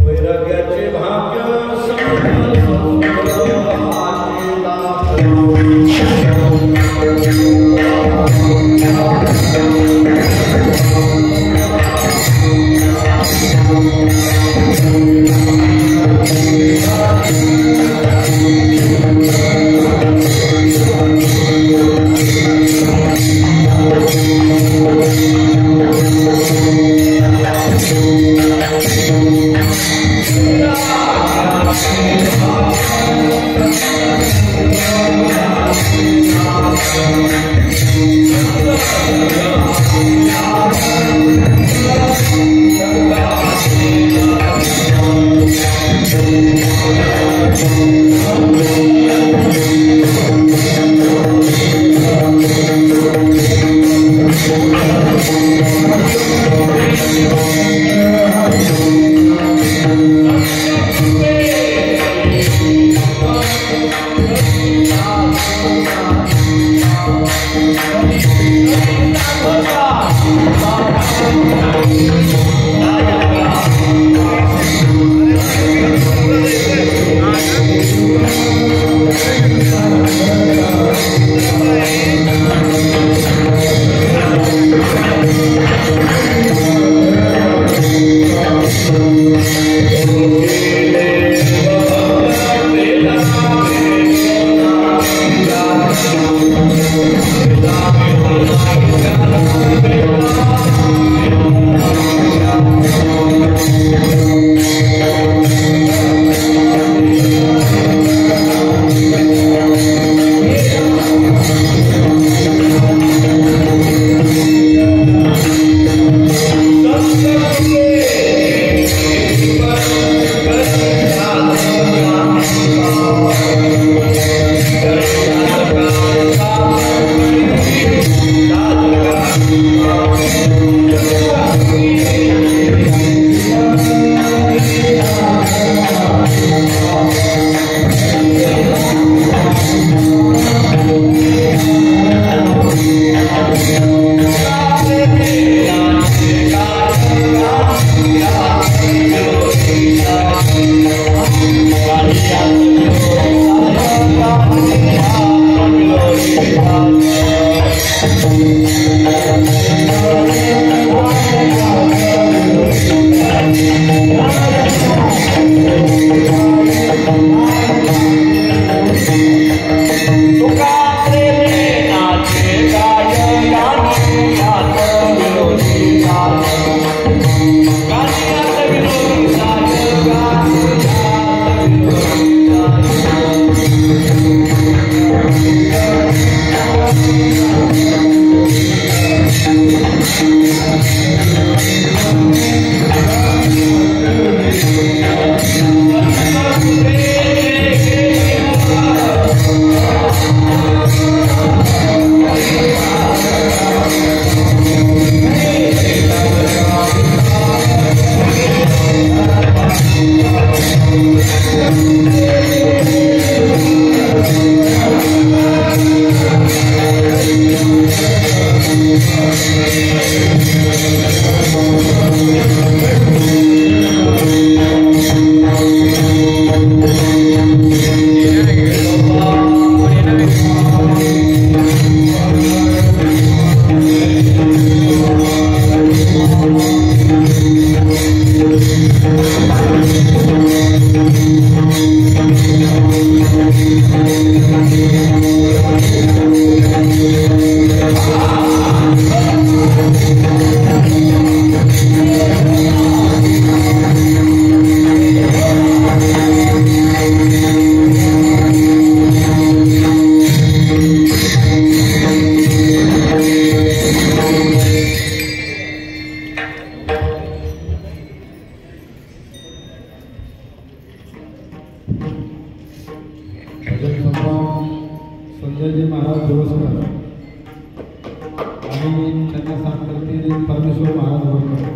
वैराग्याचे भाग्य संजयजी महाराज दिवसकर आणि त्यांना साथ करतील परमेश्वर महाराज होळकर.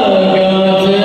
वैराग्याचे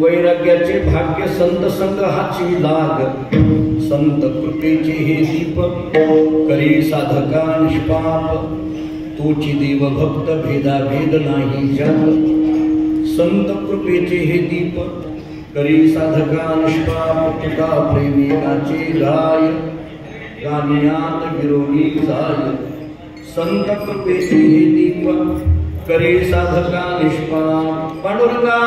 वैराग्याचे भाग्य संत संग हाची लाग संत कृपेचे हे दीप करी साधका निष्पाप तोची देव भक्त भेदा भेद नाही जग संत कृपेचे हे दीप करी साधका निष्पाप तुका प्रेमिकाचे गाय गानियात गिरोनी जाय संत कृपेचे हे दीप करे साधका निष्पाप पांडुरंगा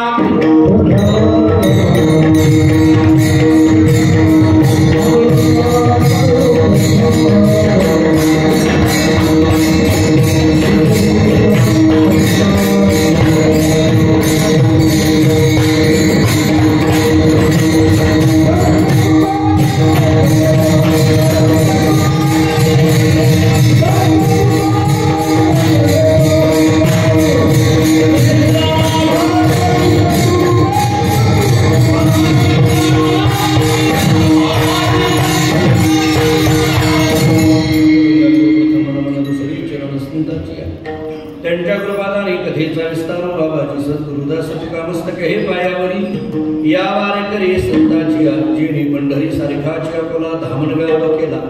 त्यांच्या कृपादाने कथेचा विस्तार बाबाजी सद्गुरुदास तुकामस्तक हे पायावरी या वारकरी संताची जेणे पंढरी सारखाच्या कोला धामणगाव केला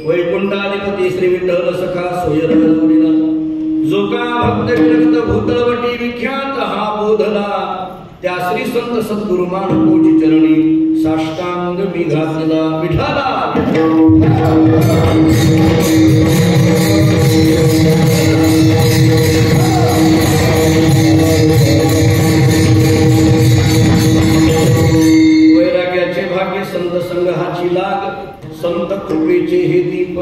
वैकुंठाधिपती श्री विठ्ठल सखा सोयर जोडीला जो का भक्त विरक्त भूतलवटी विख्यात हा बोधला त्या श्री संत सद्गुरु मानकोची चरणी साष्टांग मी घातला विठाला वैराग्याचे भाग्य संत संग हाची लाग संत कृपेचे हे दीप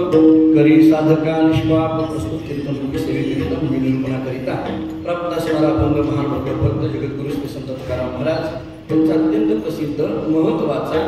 करी साधका निष्पाप प्रस्तुत कीर्तन सेवेकरिता निरूपणा करिता प्राप्त स्मराभंग महान भक्त जगद्गुरु श्री संत तुकाराम महाराज त्यांचा अत्यंत प्रसिद्ध महत्वाचा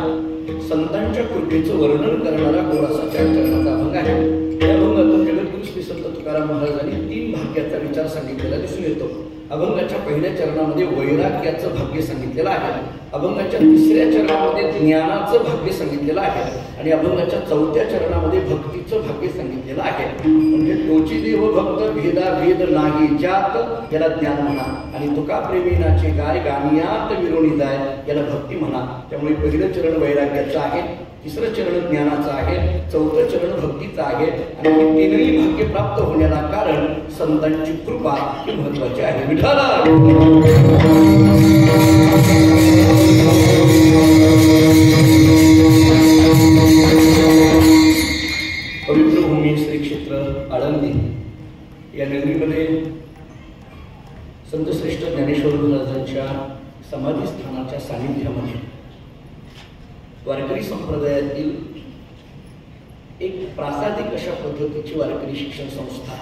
संतांच्या कृपेचं वर्णन करणारा गोरासा चरणाचा अभंग आहे. या अभंगातून जगद्गुरु श्री संत तुकाराम महाराजांनी 3 भाग्याचा विचार सांगितलेला दिसून येतो. अभंगाच्या पहिल्या चरणामध्ये वैराग्याचं भाग्य सांगितलेलं आहे, अभंगाच्या तिसऱ्या चरणामध्ये ज्ञानाचं भाग्य सांगितलेलं आहे आणि अभंगाच्या चौथ्या चरणामध्ये भक्तीचं भाग्य सांगितलेलं आहे. म्हणजे तोची देव भक्त भेदाभेद नाही ज्यात याला ज्ञान म्हणा आणि तुका प्रेमीनाचे गाय गानियात विरोणी जाय याला भक्ती म्हणा. त्यामुळे पहिलं चरण वैराग्याचं आहे, तिसरं चरण ज्ञानाचं आहे, चौथं चरण भक्तीचं आहे आणि हे तीनही भाग्य प्राप्त होण्याला कारण संतांची कृपा ही महत्वाची आहे. विठाला पवित्र भूमी श्री क्षेत्र आळंदी या नगरीमध्ये संतश्रेष्ठ ज्ञानेश्वर महाराजांच्या समाधी स्थानाच्या सानिध्यामध्ये वारकरी संप्रदायातील एक प्रासादिक अशा पद्धतीची वारकरी शिक्षण संस्था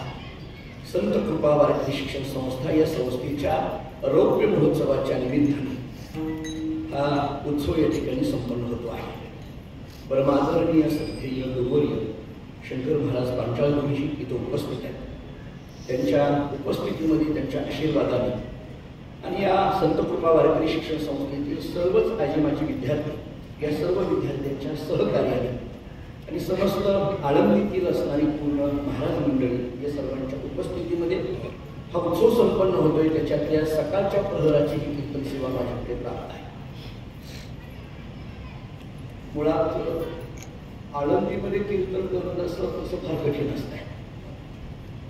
संत कृपा वारकरी शिक्षण संस्था या संस्थेच्या रौप्य महोत्सवाच्या निमित्ताने हा उत्सव या ठिकाणी संपन्न होतो आहे. परमादरणीय श्रद्धेय गुरुवर्य शंकर महाराज पांचाळ गुरुजी इथे उपस्थित आहेत. त्यांच्या उपस्थितीमध्ये त्यांच्या आशीर्वादाने आणि या संत कृपा वारकरी शिक्षण संस्थेतील सर्वच आजीमाजी विद्यार्थी या सर्व विद्यार्थ्यांच्या सहकार्याने आणि समस्त आळंदीतील असणारी पूर्ण महाराज मंडळी या सर्वांच्या उपस्थितीमध्ये हा उत्सव संपन्न होतोय. त्याच्यातल्या सकाळच्या प्रहराची ही कीर्तन सेवा माझ्याकडे प्राप्त आहे. मुळात आळंदीमध्ये कीर्तन करणं असं फार कठीण असतं.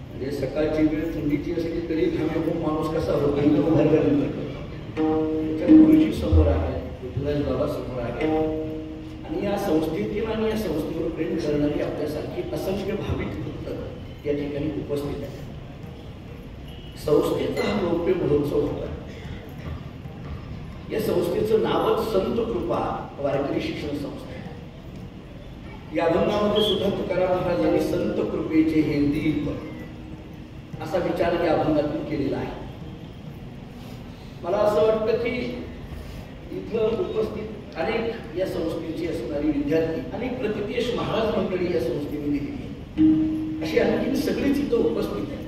म्हणजे सकाळची वेळ थंडीची असली तरी घामे खूप माणूस कसा होतो त्याच्या गुरुजी समोर आहे, विठ्ठलराज बाबा समोर आहे आणि या संस्थेतील आणि या संस्थेवर प्रेम करणारी आपल्यासारखी असंख्य भाविक भक्त या ठिकाणी उपस्थित आहेत. संस्थेचा हा रौप्य महोत्सव होता. या संस्थेचं नावच संत कृपा वारकरी शिक्षण संस्था आहे. या अभंगामध्ये सुद्धा तुकाराम महाराजांनी संत कृपेचे हे दीप असा विचार या अभंगातून केलेला आहे. मला असं वाटतं की इथं उपस्थित अनेक या संस्थेची असणारी विद्यार्थी अनेक प्रतिदेश महाराज मंडळी या संस्थेने दिलेली आहे. अशी आणखी सगळीच इथं उपस्थित आहे.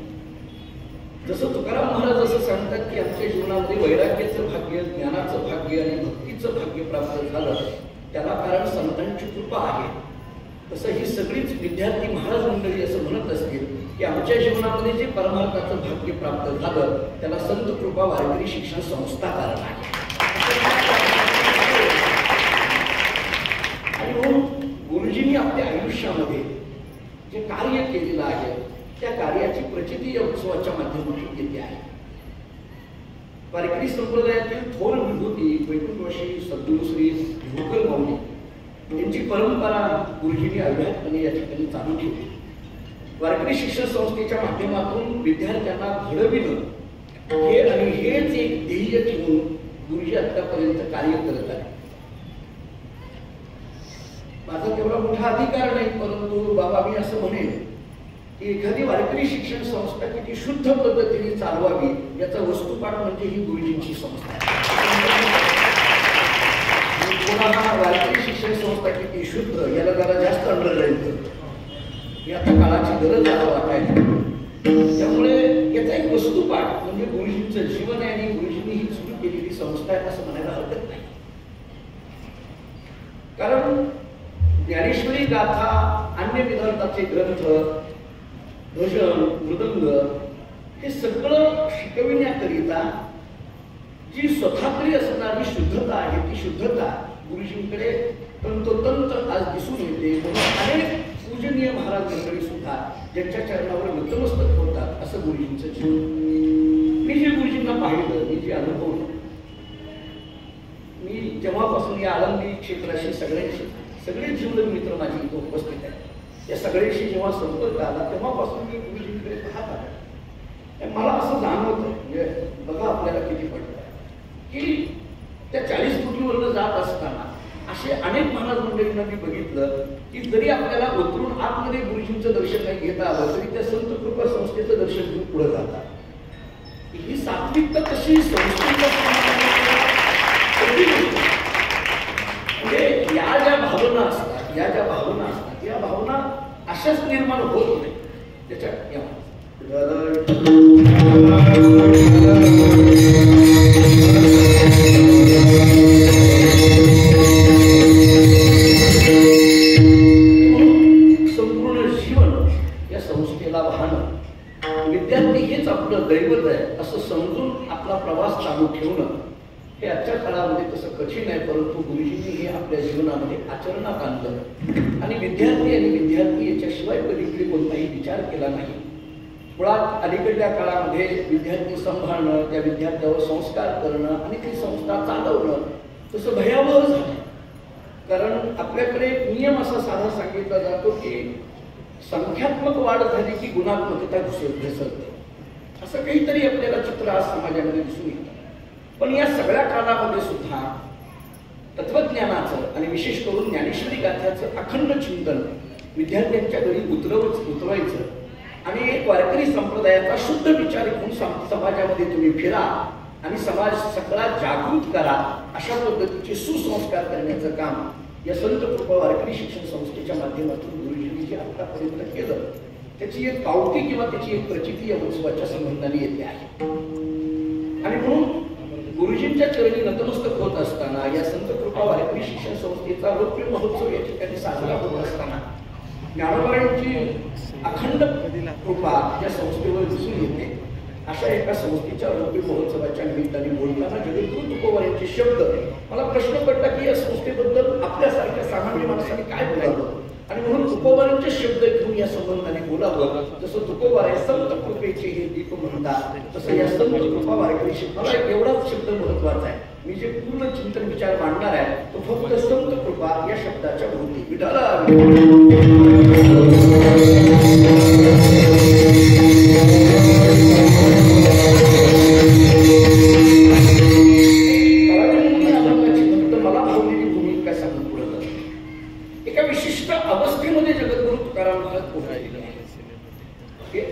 जसं तुकाराम महाराज असं सांगतात की आमच्या जीवनामध्ये वैराग्याचं भाग्य, ज्ञानाचं भाग्य आणि भक्तीचं भाग्य प्राप्त झालं त्याला कारण संतांची कृपा आहे, तसं ही सगळीच विद्यार्थी महाराज मंडळी असं म्हणत असतील की आमच्या जीवनामध्ये जे परमार्थाचं भाग्य प्राप्त झालं त्याला संत कृपा वारकरी शिक्षण संस्था कारण आहे. आणि म्हणून गुरुजींनी आपल्या आयुष्यामध्ये जे कार्य केलेलं आहे त्या कार्याची प्रचिती या उत्सवाच्या माध्यमातून येते आहे. वारकरी संप्रदायातील थोर विभूती वैकुंठवासी सद्गुरू श्री भोकर माऊली यांची परंपरा गुरुजींनी अव्याहतपणे या ठिकाणी चालू ठेवली. वारकरी शिक्षण संस्थेच्या माध्यमातून विद्यार्थ्यांना घडविणं हे आणि हेच एक ध्येय ठेवून गुरुजी आतापर्यंत कार्य करत आहे. माझा तेवढा मोठा अधिकार नाही, परंतु बाबा मी असं म्हणेन की एखादी वारकरी शिक्षण संस्था किती शुद्ध पद्धतीने चालवावी याचा वस्तुपाठ म्हणजे ही गुरुजींची संस्था आहे. कोणाला वारकरी शिक्षण संस्था किती शुद्ध याला जरा जास्त अंडरलाईन करतो. ही आता काळाची गरज आहे वाटायला. त्यामुळे याचा एक वस्तुपाठ म्हणजे गुरुजींचं जीवन आहे आणि गुरुजींनी ही सुरू केलेली संस्था आहे असं म्हणायला हरकत नाही. कारण ज्ञानेश्वरी गाथा, अन्य विधांताचे ग्रंथ, भजन, मृदंग हे सगळं शिकविण्याकरिता जी स्वतःतरी असणारी शुद्धता आहे ती शुद्धता गुरुजींकडे तंतोतंत आज दिसून येते. म्हणून अनेक पूजनीय महाराज मंडळी सुद्धा ज्यांच्या चरणावर नतमस्तक होतात असं गुरुजींचं जीवन. मी जे गुरुजींना पाहिलं, मी जे अनुभवलं, मी जेव्हापासून या आळंदी क्षेत्राशी सगळे जीवलग मित्र माझे इथे उपस्थित आहेत, या सगळ्यांशी जेव्हा संपर्क आला तेव्हापासून मी गुरुजींकडे पाहत आहे. मला असं जाणवतं म्हणजे बघा आपल्याला किती पडतं की त्या 40 फुटीवरनं जात असताना असे अनेक महाराज मंडळींना मी बघितलं की जरी आपल्याला उतरून आतमध्ये गुरुजींचं दर्शन नाही घेता आलं तरी त्या संत कृपा संस्थेचं दर्शन घेऊन पुढे जातात. ही सात्विकता कशी म्हणजे या ज्या भावना असतात या भावना अशाच निर्माण होत नाही त्याच्या. संपूर्ण जीवन या संस्थेला वाहणं, विद्यार्थी हेच आपलं दैवत आहे असं समजून आपला प्रवास चालू ठेवणं हे आजच्या काळामध्ये तसं कठीण आहे, परंतु गुरुजींनी हे आपल्या जीवनामध्ये आचरणात आणलं आणि विद्यार्थी याच्याशिवाय कधीकडे कोणताही विचार केला नाही. मुळात अलीकडल्या काळामध्ये विद्यार्थी सांभाळणं, त्या विद्यार्थ्यावर संस्कार करणं आणि ती संस्था चालवणं तसं भयावह झालं. कारण आपल्याकडे एक नियम असा साधा सांगितला जातो की संख्यात्मक वाढ झाली की गुणात्मकता घसरते, असं काहीतरी आपल्याला चित्र आज समाजामध्ये दिसून येतं. पण या सगळ्या काळामध्ये सुद्धा तत्वज्ञानाचं आणि विशेष करून ज्ञानेश्वरी गाथ्याचं अखंड चिंतन विद्यार्थ्यांच्या घरी उतरवायचं आणि एक वारकरी संप्रदायाचा शुद्ध विचार घेऊन समाजामध्ये तुम्ही फिरा आणि समाज सगळा जागृत करा, अशा पद्धतीचे सुसंस्कार करण्याचं काम या संत कृपा वारकरी शिक्षण संस्थेच्या माध्यमातून गुरुजींनी जे आतापर्यंत केलं त्याची एक पावती किंवा त्याची एक प्रचिती या उत्सवाच्या संबंधाने येते आहे. आणि म्हणून गुरुजींच्या चरणी नतमस्तक होत असताना या संत कृपा वारकरी शिक्षण संस्थेचा रौप्य महोत्सव या ठिकाणी साजरा होत असताना ज्ञानोबांची अखंड कृपा या संस्थेवर दिसून येते. अशा एका संस्थेच्या रौप्य महोत्सवाच्या निमित्ताने बोलताना जगद्गुरु तुकोबार यांचे शब्द मला प्रश्न पडला की या संस्थेबद्दल आपल्यासारख्या सामान्य माणसाने काय बोलावं आणि म्हणून तुकोबारांचे शब्द घेऊन या संबंधाने बोलावं. जसं तुकोबार संत कृपेचे हे दीप म्हणतात तसं या संत कृपा वारकरी मला एवढाच शब्द महत्वाचा आहे. मी जे पूर्ण चिंतन विचार मांडणार आहे तो फक्त संत कृपा या शब्दाच्या भोवती विठाला एका विशिष्ट अवस्थेमध्ये जगद्गुरु तुकाराम महाराज पोहोचलेले आहेत.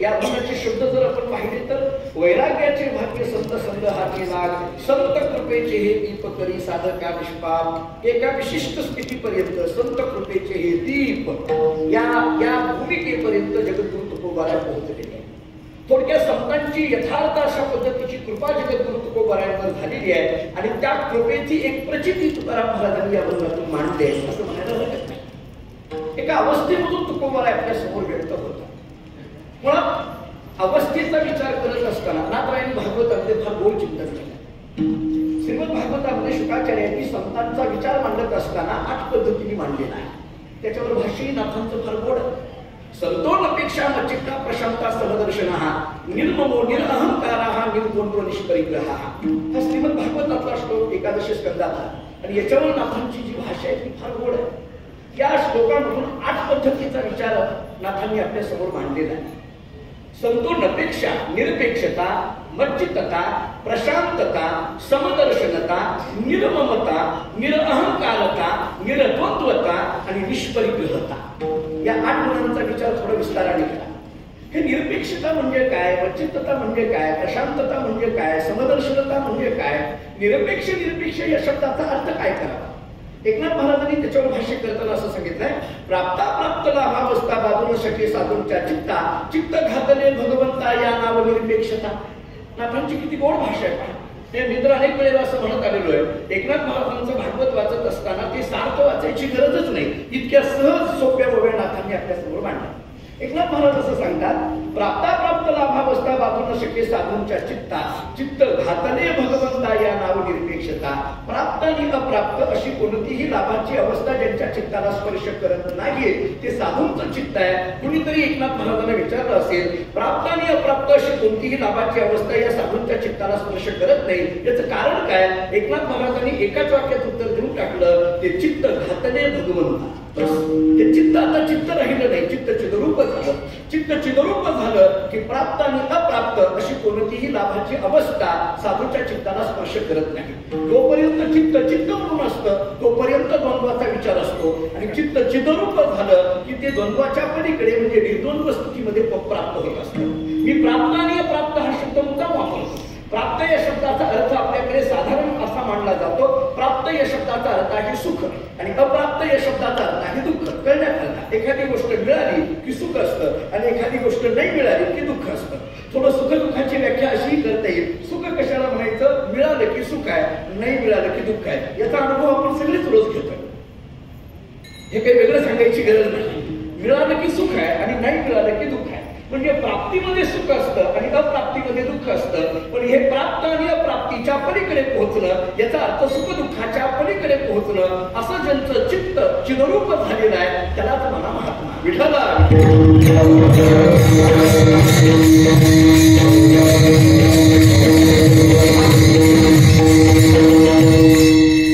या अभंगाचे शब्द जर आपण पाहिले तर वैराग्याचे भाग्य संत संग हाती लाग, संत कृपेचे हे दीप करी साधका निष्पाप. एका विशिष्ट स्थितीपर्यंत संत कृपेचे हे दीप या भूमिकेपर्यंत जगद्गुरु तुकोबारा पोहोचलेले आहे. थोडक्या संतांची यथार्थ अशा पद्धतीची कृपा जगद्गुरु तुकोबारांवर झालेली आहे आणि त्या कृपेची एक प्रचिती तुकाराम महाराजांनी या अभंगातून मांडली आहे असं म्हणायला हरकत नाही. एका अवस्थेमधून तुकोबारा आपल्या समोर व्यक्त होता. मुळात अवस्थेचा विचार करत असताना नाथरायांनी भागवतामध्ये फार गोड चिंतन केलं. श्रीमद भागवतामध्ये शुकाचार्यांनी संतांचा विचार मांडत असताना 8 पद्धतीने मांडलेला आहे. त्याच्यावर भाष्यही नाथांचं फार गोड. संतोनपेक्षा मच्चित्ता प्रशांता समदर्शनः निर्ममो निरअहंकारः निर्गुणो निष्परिग्रहः. हा श्रीमद भागवतातला श्लोक 11 स्कंदातला आणि याच्यावर नाथांची जी भाषा आहे ती फार गोड आहे. या श्लोकामधून 8 पद्धतीचा विचार नाथांनी आपल्या समोर मांडलेला आहे. संतोनपेक्षा निरपेक्षता, मच्चित्तता, प्रशांतता, समदर्शनता, निर्ममता, निरअहंकारता, निरद्वंद्वता आणि निष्परिग्रहता या 8 गुणांचा विचार थोडा विस्ताराने केला. हे निरपेक्षता म्हणजे काय, मच्चित्तता म्हणजे काय, प्रशांतता म्हणजे काय, समदर्शनता म्हणजे काय, निरपेक्ष या शब्दाचा अर्थ काय करावा. एकनाथ महाराजांनी त्याच्यावर भाष्य करताना असं सांगितलंय, प्राप्त लाभावस्था बाजून शके साधूंच्या चित्ता, चित्त घातले भगवंता या नाव निरपेक्षता. नाथांची किती गोड भाषा आहे. ते मित्र अनेक वेळेला असं म्हणत आलेलो आहे, एकनाथ महाराजांचं भागवत वाचत असताना ते सार्थ वाचायची गरजच नाही, इतक्या सहज सोप्या बोब्या नाथांनी आपल्या समोर मांडल्या. एकनाथ महाराज असं सांगतात, प्राप्त लाभावस्था बाजून शके साधूंच्या चित्ता, चित्त घातले भगवंता या नाव निरपेक्षता. प्राप्त आणि अप्राप्त अशी कोणतीही लाभाची अवस्था ज्यांच्या चित्ताला स्पर्श करत नाहीये ते साधूंचं चित्त आहे. कुणीतरी एकनाथ महाराजांना विचारलं असेल, प्राप्त आणि अप्राप्त अशी कोणतीही लाभाची अवस्था या साधूंच्या चित्ताला स्पर्श करत नाही, याचं कारण काय. एकनाथ महाराजांनी एकाच वाक्यात उत्तर देऊन टाकलं, ते चित्त घातले भगवंता. ते चित्त आता चित्त राहिलं नाही, चित्त चिदरूप झालं. चित्त चिदरूप झालं की प्राप्त आणि अप्राप्त अशी कोणतीही लाभाची अवस्था साधूच्या चित्ताला स्पर्श करत नाही. जोपर्यंत चित्त म्हणून असतं तोपर्यंत द्वंद्वाचा विचार असतो आणि चित्त चिदरूप झालं की ते द्वंद्वाच्या पलीकडे म्हणजे निर्द्वंद्व स्थितीमध्ये प्राप्त होत असतं. मी प्राप्त आणि अप्राप्त हा शब्द मुद्दाम वापरतो. प्राप्त या शब्दाचा अर्थ आपल्याकडे साधारण असा मांडला जातो. प्राप्त या शब्दाचा अर्थ आहे सुख आणि अप्राप्त या शब्दाचा अर्थ आहे दुःख. कळण्यात आलं, एखादी गोष्ट मिळाली की सुख असतं आणि एखादी गोष्ट नाही मिळाली की दुःख असतं. थोडं सुख दुःखाची व्याख्या अशी करता येईल. सुख कशाला म्हणायचं? मिळालं की सुख आहे, नाही मिळालं की दुःख आहे. याचा अनुभव आपण सगळेच रोज घेतोय. हे काही वेगळं सांगायची गरज नाही. मिळालं की सुख आहे आणि नाही मिळालं की दुःख आहे. म्हणजे प्राप्तीमध्ये सुख असतं आणि अप्राप्तीमध्ये दुःख असतं. पण हे प्राप्त आणि अप्राप्तीच्या पलीकडे पोहोचणं याचा अर्थ सुख दुःखाच्या पलीकडे पोहोचणं असं ज्यांचं चित्त चिदरूप झालेलं आहे त्यालाच म्हणा महात्मा. विठ्ठला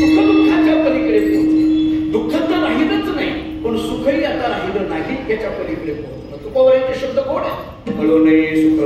सुख दुःखाच्या पलीकडे पोहोचणं. दुःख तर राहिलंच नाही पण सुखही आता राहिलं नाही याच्या पलीकडे पोहोचणं. तुकोबराचे शब्द कोण आहे? कळू नये सुख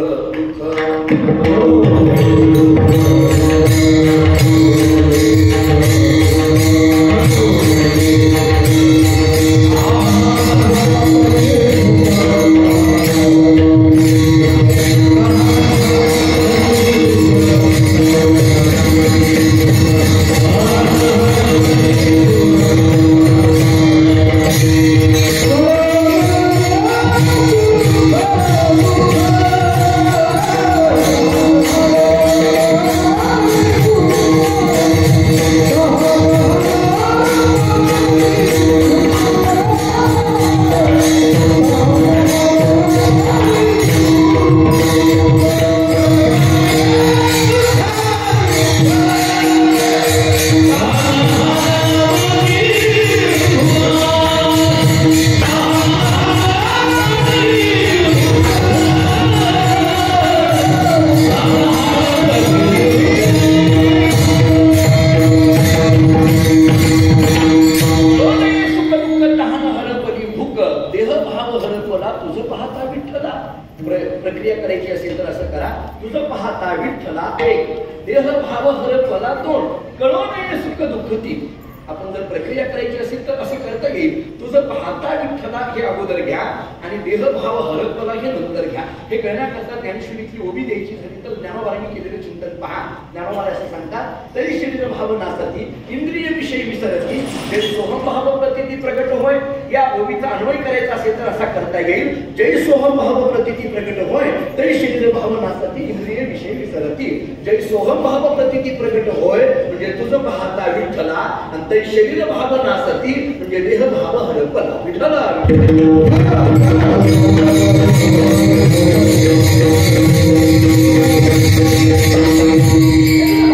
प्रक्रिया करायची असेल तर असं करा. तुझं पाहता विठ्ठला एक, देह भाव हरपला दोन, कळो नये सुख दुःख तीन. आपण जर प्रक्रिया करायची असेल तर असं करता येईल. तुझं पाहता विठ्ठला हे अगोदर घ्या आणि देह भाव हरपला हे नंतर घ्या. हे करण्याकरता ज्ञानेश्वरीची ओबी द्यायची झाली तर ज्ञानोबांनी केलेलं चिंतन पहा. ज्ञानोबा असं सांगतात, तरी शरीर भाव नासती इंद्रिय विषयी विसरती जय सोहम भाव प्रतीती प्रगट होय. या ओबीचा अन्वय करायचा असेल तर असा करता येईल, जय सोहम भाव प्रतीती प्रगट होय तरी शरीर भाव नासती इंद्रिय विषयी विसरती. जय सोहम भाव प्रतीती प्रगट होय म्हणजे तुझं पाहता विठ्ठला आणि शरीर भाव नासती म्हणजे देह भाव हरपला. विठ्ठला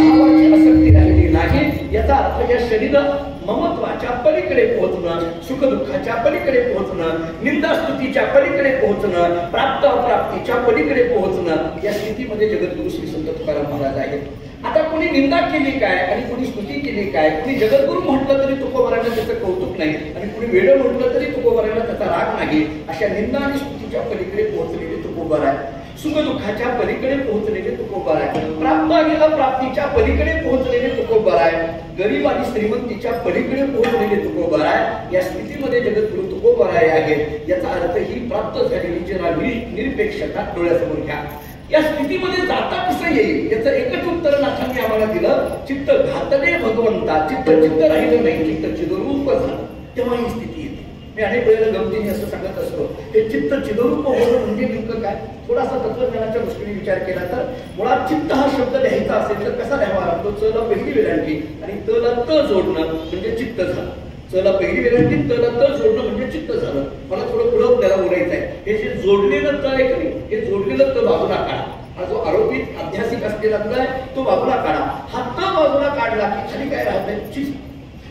भावाची आसक्ती राहिली नाही याचा अर्थ या शरीर ममत्वाच्या पलीकडे पोहोचणं, सुख दुःखाच्या पलीकडे पोहोचणं, निंदा स्तुतीच्या पलीकडे पोहोचणं, प्राप्त अप्राप्तीच्या पलीकडे पोहोचणं या स्थितीमध्ये जगद्गुरु श्री संत तुकाराम महाराज आहेत. आता कोणी निंदा केली काय आणि कोणी स्तुती केली काय, कोणी जगद्गुरु म्हटलं तरी तुकोबारांना त्याचं कौतुक नाही आणि कोणी वेड म्हटलं तरी तुकोबारांना त्याचा राग नाही. अशा निंदा आणि स्तुतीच्या पलीकडे पोहोचलेले तुकोबार आहे. सुख दुःखाच्या पलीकडे पोहोचलेले तुकोबार आहे. प्राप्त आणि अप्राप्तीच्या पलीकडे पोहोचलेले तुकोबार आहे. गरीब आणि श्रीमंतीच्या पलीकडे पोहोचलेले तुकोबार आहे. या स्थितीमध्ये जगद्गुरु तुकोबाराय आहेत. याचा अर्थ ही प्राप्त झालेली जरा निरपेक्षता डोळ्यासमोर घ्या. या स्थितीमध्ये जाता कसं येईल याचं एकच उत्तर नाथांनी आम्हाला दिलं, चित्त घातले भगवंता. चित्त राहिलं नाही, चित्त चिदरूप झालं तेव्हा ही स्थिती येते. मी अनेक वेळेला गमतीने असं सांगत असतो, हे चित्त चिदरूप होणं म्हणजे नेमकं काय. थोडासा तत्वज्ञानाच्या दृष्टीने विचार केला तर मुळात चित्त हा शब्द लिहायचा असेल तर कसा लिहावा लागतो? च ला पहिली वेलांटी आणि त ला त जोडणं म्हणजे चित्त झालं. च ला पहिली वेलांटी, त ला त जोडणं म्हणजे चित्त झालं. मला थोडं पुढं त्याला बोलायचं आहे. हे जे जोडलेलं त आहे की हे जोडलेलं त बाजूला काढा. हा जो आरोपित अभ्यासिक असलेला त आहे तो बाजूला काढा. हा त बाजूला काढला की खाली काय राहतंय? चित्त.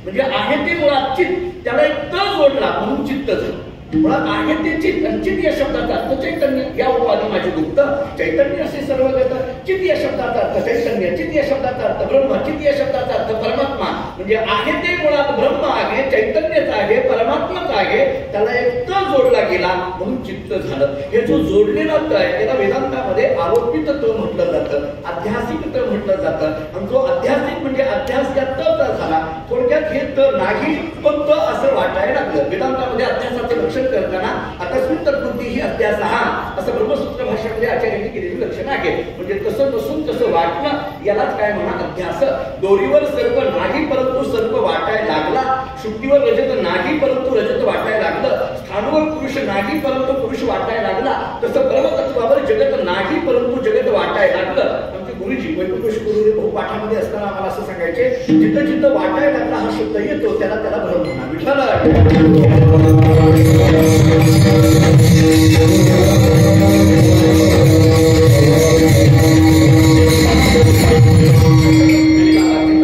म्हणजे आहे ते मुळात चित्त, त्याला एक त जोडला म्हणून चित्त झालं. मुळात आहे ते चित्त आणि चित्त या शब्दाचा अर्थ चैतन्य. या उपाधी माझे गुप्त चैतन्य असे सर्व करतात. चित्त या शब्दाचा अर्थ चैतन्य, चित्त या शब्दाचा अर्थ ब्रह्म, चित्त या शब्दाचा अर्थ परमात्मा. म्हणजे आहे ते मुळात ब्रह्म आहे, चैतन्यच आहे, परमात्माच आहे. त्याला एक त जोडला गेला म्हणून चित्त झालं. हे जो जोडलेला त आहे त्याला वेदांतामध्ये आरोपित त म्हटलं जातं, अध्यासिक त म्हटलं जातं. आणि जो अध्यासिक म्हणजे अध्यास या त झाला. थोडक्यात हे त नाही पण त असं वाटायला लागलं. वेदांतामध्ये अध्यासाचं लक्षण करताना आकस्मिक तत्वृत्ती ही अध्यास हा असं ब्रह्मसूत्र भाषेमध्ये आचार्यांनी केलेली लक्षण आहे. म्हणजे तसं नसून तसं वाटणं यालाच काय म्हणा अध्यास. दोरीवर सर्प नाही परंतु सर्प वाटायला लागला, शुद्धीवर रजत नाही परंतु रजत वाटायला लागलं, स्थानवर पुरुष नाही परंतु पुरुष वाटायला लागला, तसं ब्रह्मतत्वावर जगत नाही परंतु जगत वाटायला लागलं. आमचे गुरुजी वैकुंठ गुरुजी बहु पाठामध्ये असताना आम्हाला असं सांगायचे, जिथं जिथं वाटायला लागला हा शब्द येतो त्याला ब्रह्म म्हणा. विठ्ठल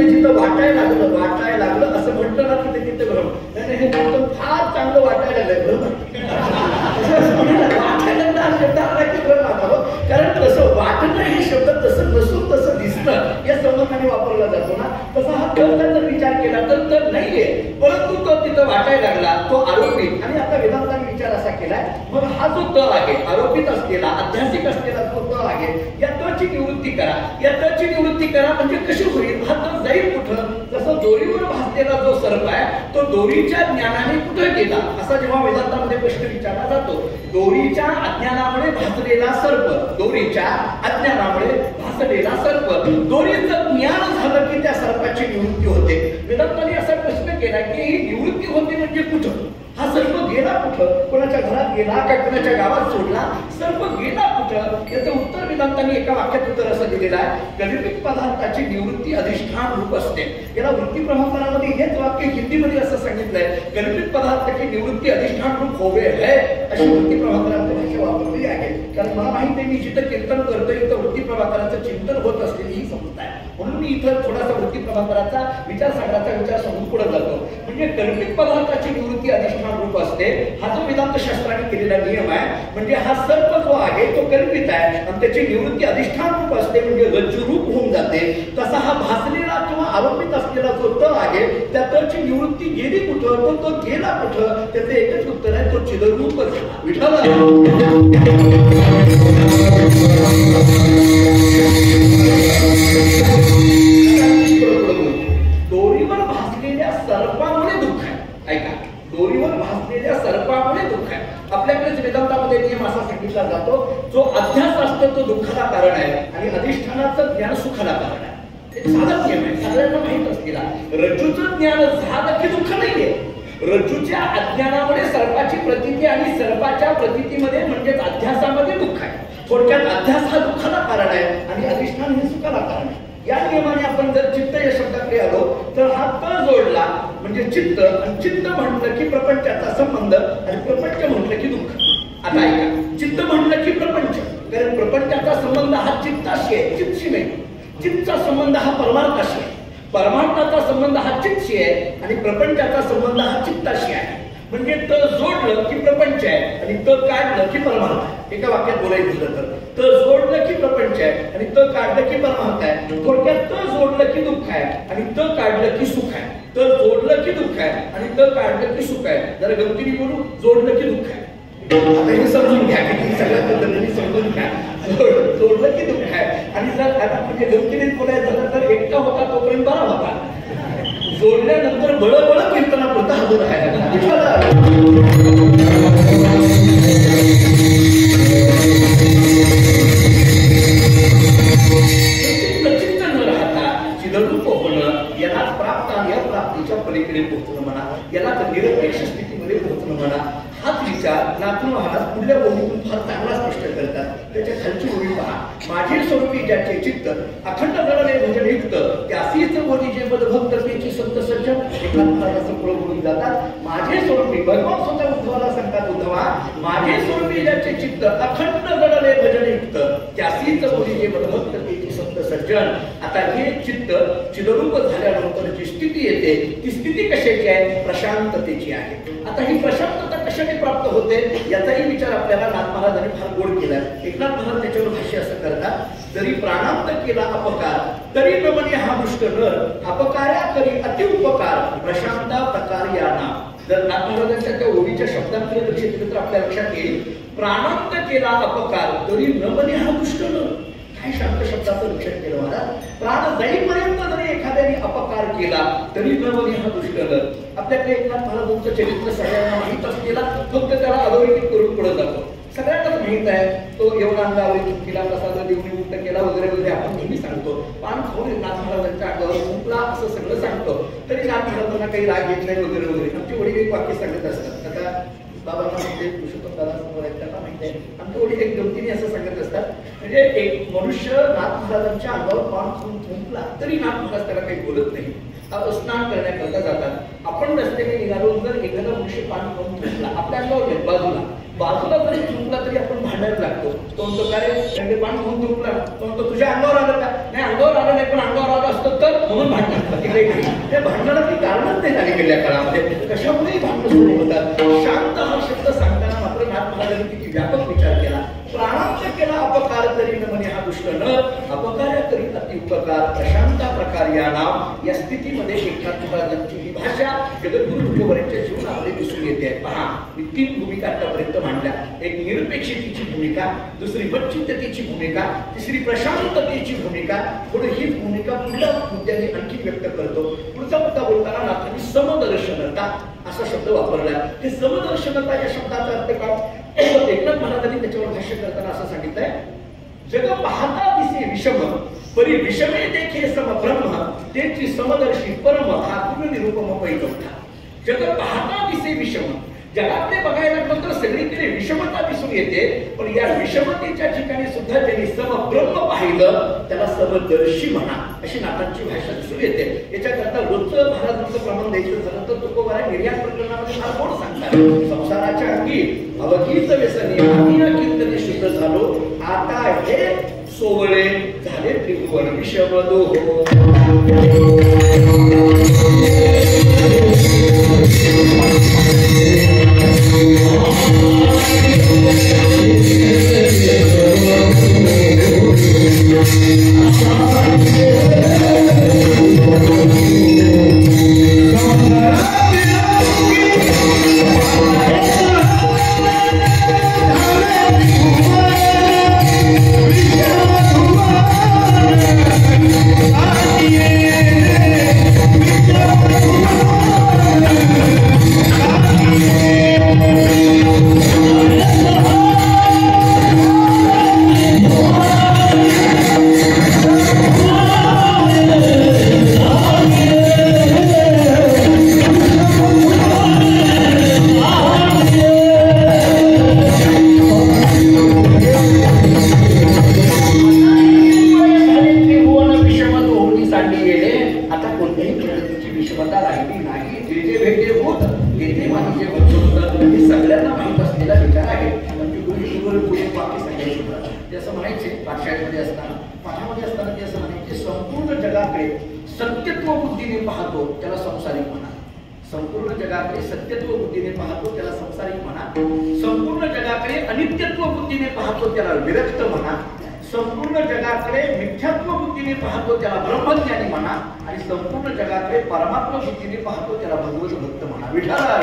जिथं वाटायला लागलं असं म्हणतं ना तिथे तिथे ब्रह्म. नाही हे फार चांगलं वाटायला लागलं वाटायला लागलं हा शब्द आला की ब्रह्म आला. कारण तसं वाटणं हे शब्द तसं नसून तसं दिसणं या संबंधाने वापरला जातो ना, तसा हा त्याचा जर विचार केला तर नाहीये, परंतु तो तिथं वाटायला लागला तो आरोपित. आणि आता वेदांताने विचार असा केलाय, मग हा जो त आहे आरोपित असलेला अध्यासिक असलेला तो त आहे, या तची निवृत्ती करा. या तची निवृत्ती करा म्हणजे कशी होईल, हा त जाईल कुठं. जसं दोरीवर भासलेला जो सर्प आहे तो दोरीच्या ज्ञानाने कुठे गेला असा जेव्हा वेदांतामध्ये प्रश्न विचारला जातो. दोरीच्या अज्ञानामुळे भासलेला सर्प, दोरीच्या अज्ञानामुळे भासलेला सर्प, दोरीचं ज्ञान झालं की त्या सर्पाची निवृत्ती होते. वेदांताने असा प्रश्न केला की ही निवृत्ती होते म्हणजे कुठं, हा सर्प गेला कुठं, कोणाच्या घरात गेला का कोणाच्या गावात सोडला, सर्प गेला कुठं. याचं उत्तर वेदांतांनी एका वाक्यात उत्तर असं दिलेलं आहे, कल्पित पदार्थाची निवृत्ती अधिष्ठान रूप असते. याला वृत्ती प्रभाकरामध्ये हेच वाक्य हिंदीमध्ये असं सांगितलंय, कल्पित पदार्थाची निवृत्ती अधिष्ठान रूप होवे है, अशी वृत्ती प्रभाकरांची भाषा वापरली आहे. कारण मला माहिती आहे मी जिथं कीर्तन करतो इथं वृत्ती प्रभाकरांचं चिंतन होत असलेली ही संस्था आहे, म्हणून मी इथं थोडासा वृत्ती प्रभाकराचा विचारसागराचा विचार समजून पुढे जातो. म्हणजे कल्पित पदार्थाची निवृत्ती अधिष्ठान रूप असते, हा जो वेदांत शास्त्राने केलेला नियम आहे. म्हणजे हा सर्प जो आहे तो कल्पित आहे आणि त्याची निवृत्ती अधिष्ठान रूप असते म्हणजे रज्जू रूप होऊन जाते. तसा हा भासलेला किंवा आरोपित असलेला जो त आहे त्या तची निवृत्ती गेली कुठं, तो गेला कुठं, त्याचं एकच उत्तर आहे, तो चिदरूपच विठ्ठल. दोरीवर भासलेल्या सर्पामुळे दुःख आहे. ऐका, दोरीवर भासलेल्या सर्पामुळे दुःख आहे. आपल्याकडे वेदांतामध्ये नियम असा सांगितला जातो, जो अध्यास असतो तो दुःखाला कारण आहे आणि अधिष्ठानाचं ज्ञान सुखाला कारण आहे. एक साधा नियम आहे, सगळ्यांना माहित असलेला. रज्जूचं ज्ञान झालं की दुःख नाहीये. रज्जूच्या अज्ञानामुळे सर्पाची प्रतीती आणि सर्पाच्या प्रतीतीमध्ये म्हणजेच अध्यासामध्ये दुःख आहे. थोडक्यात अध्यास हा दुःखाला कारण आहे आणि अधिष्ठान हे सुखाला कारण आहे. या नियमाने आपण जर चित्त या शब्दाकडे आलो तर हा त जोडला म्हणजे चित्त, आणि चित्त म्हटलं की प्रपंचाचा संबंध आणि प्रपंच म्हटलं की दुःख. आता ऐका, चित्त म्हटलं की प्रपंच, कारण प्रपंचाचा संबंध हा चित्ताशी आहे, चित्तशी नाही. चित्तचा संबंध हा परमार्थाशी आहे, परमार्थाचा संबंध हा चित्तशी आहे आणि प्रपंचाचा संबंध हा चित्ताशी आहे. म्हणजे त जोडलं की प्रपंच आहे आणि त काढलं की परमार्थ आहे. एका वाक्यात बोलायचं झालं तर त जोडलं की प्रपंच आहे आणि त काढलं की परमार्थ आहे. थोडक्यात त जोडलं की दुःख आहे आणि त काढलं की सुख आहे. त जोडलं की दुःख आहे आणि त काढलं की सुख आहे. जरा गमतीने बोलू, जोडलं की दुःख आहे. आता हे समजून घ्या की सगळ्या पद्धतीने समजून घ्या. जोडलं की दुःख आहे आणि जर आता म्हणजे गमतीने बोलायचं झालं तर एकटा होता तोपर्यंत बरा होता, जोडल्यानंतर बळबळ कीर्तनापुरता हजर राहायला. चित्त न राहता चिदरूप होणं याला प्राप्त आणि अप्राप्तीच्या पलीकडे पोहोचणं म्हणा, याला निरपेक्ष स्थितीमध्ये पोहोचणं म्हणा. हाच विचार नाथू महाराज पुढल्या ओळीतून फार चांगला स्पष्ट करतात. त्याच्या खालची ओळी पहा, माझे स्वरूपी ज्याचे चित्त अखंड गणने भजनयुक्त त्यासीच बोली जे पदभक्त त्याची संत सज्जन. एका महाराजाचं पुढे बोलून जातात, माझे स्वरूपी भगवान स्वतः उद्धवाला सांगतात, उद्धवा माझे स्वरूपी ज्याचे चित्त अखंड गणने भजनयुक्त त्यासीच बोली जे पदभक्त त्याची संत सज्जन. आता हे चित्त चिदरूप झाल्यानंतर जी स्थिती येते ती स्थिती कशाची आहे, प्रशांततेची आहे. आता ही प्रशांतता कशाने प्राप्त होते याचाही विचार आपल्याला नाथ महाराजांनी फार गोड केला. एकनाथ महाराज त्याच्यावर भाष्य असं करतात, जरी प्राणांत केला अपकार तरी प्रमाणे हा दुष्ट नर अपकार्या करी अतिउपकार प्रशांता प्रकार या नाम. जर नाथ महाराजांच्या त्या ओळीच्या शब्दांकडे लक्ष दिलं तर आपल्या लक्षात येईल, प्राणांत केला अपकार तरी न बने हा दुष्ट नर. काय शांत शब्दाचं लक्षण केलं महाराज, प्राण जाईपर्यंत जरी एखाद्याने अपकार केला तरी न बने हा दुष्ट नर. आपल्याकडे एकनाथ महाराजांचं चरित्र सगळ्यांना माहीत असलेला, फक्त त्याला अधोरेखित करून पुढे जातो. सगळ्यांना माहित आहे तो येऊन अंगावर केला प्रसाद देऊन मुक्त केला वगैरे वगैरे आपण नेहमी सांगतो. पान खाऊन नाथ महाराजांच्या अंगावर मुंकला असं सगळं सांगतो तरी नाथ महाराजांना काही राग येत नाही वगैरे वगैरे. आमचे वडील एक वाक्य सांगत असतात. आता बाबांना म्हणजे पुरुषोत्तम दादा समोर आहेत त्यांना माहिती आहे. आमचे वडील एक गमतीने असं सांगत असतात म्हणजे एक मनुष्य नाथ महाराजांच्या अंगावर पान खाऊन थुंकला तरी नाथ महाराज त्याला काही बोलत नाही. स्नान करण्याकरता जातात. आपण रस्त्याने निघालो जर एखादा मनुष्य पान खाऊन थुंकला आपल्या अंगावर बाजूला बाजूला जरी थुंकला तरी आपण भांडायला लागतो. तो म्हणतो का रे त्याने पान खाऊन थुंकला तो म्हणतो तुझ्या अंगावर आलं का? नाही अंगावर आलं नाही पण अंगावर आलं असतं तर म्हणून भांडणार. त्या भांडणाला काही कारणच नाही झाली गेल्या काळामध्ये. कशामुळेही भांडण सुरू होतात. शांत हा शब्द सांगताना मात्र नाथ महाराजांनी किती व्यापक विचार केला. प्राणांत केला अपकार तरी न म्हणे हा दुष्ट न अपकार्य करीत अति उपकार प्रशांता प्रकार या नाव या स्थितीमध्ये एकनाथ महाराजांची ही भाषा जगद्गुरु तुकोबारायांच्या जीवनामध्ये दिसून येते. पहा मी 3 भूमिका आतापर्यंत मांडल्या. एक निरपेक्षतेची भूमिका, दुसरी वच्चिततेची भूमिका, तिसरी प्रशांततेची भूमिका. पुढे हीच भूमिका पुढल्या मुद्द्याने आणखी व्यक्त करतो. पुढचा मुद्दा बोलताना नाथांनी समदर्शनता असा शब्द वापरला. हे समदर्शनता या शब्दाचा अर्थ काय? एकनाथ महाराजांनी त्याच्यावर भाष्य करताना असं सांगितलंय जग पाहता दिसे विषम परी विषमे देखे समब्रह्म तेची समदर्शी परम हा पूर्ण निरूपम पैठा. जग पाहता दिसे विषम जगातले बघायला लागलं तर सगळीकडे विषमता दिसून येते पण या विषमतेच्या ठिकाणी सुद्धा ज्यांनी समब्रह्म पाहिलं त्याला समदर्शी म्हणा अशी नाथांची भाषा दिसून येते. याच्याकरता रोजचं महाराजांचं प्रमाण द्यायचं झालं तर तुकोबाराय निर्यात प्रकरणामध्ये फार गोड सांगतात. संसाराच्या अंगी अवगीत व्यसनी आम्ही कीर्तने शुद्ध झालो आता हे सोवळे झाले त्रिभुवन विषम दोहो. सत्यत्व बुद्धीने पाहतो त्याला संसारिक म्हणा. संपूर्ण जगाकडे सत्यत्व बुद्धीने पाहतो त्याला संसारिक म्हणा. संपूर्ण जगाकडे अनित्यत्व बुद्धीने पाहतो त्याला विरक्त म्हणा. संपूर्ण जगाकडे मिथ्यात्व बुद्धीने पाहतो त्याला ब्रह्मज्ञानी म्हणा. आणि संपूर्ण जगाकडे परमात्मा बुद्धीने पाहतो त्याला भगवत भक्त म्हणा. विठाला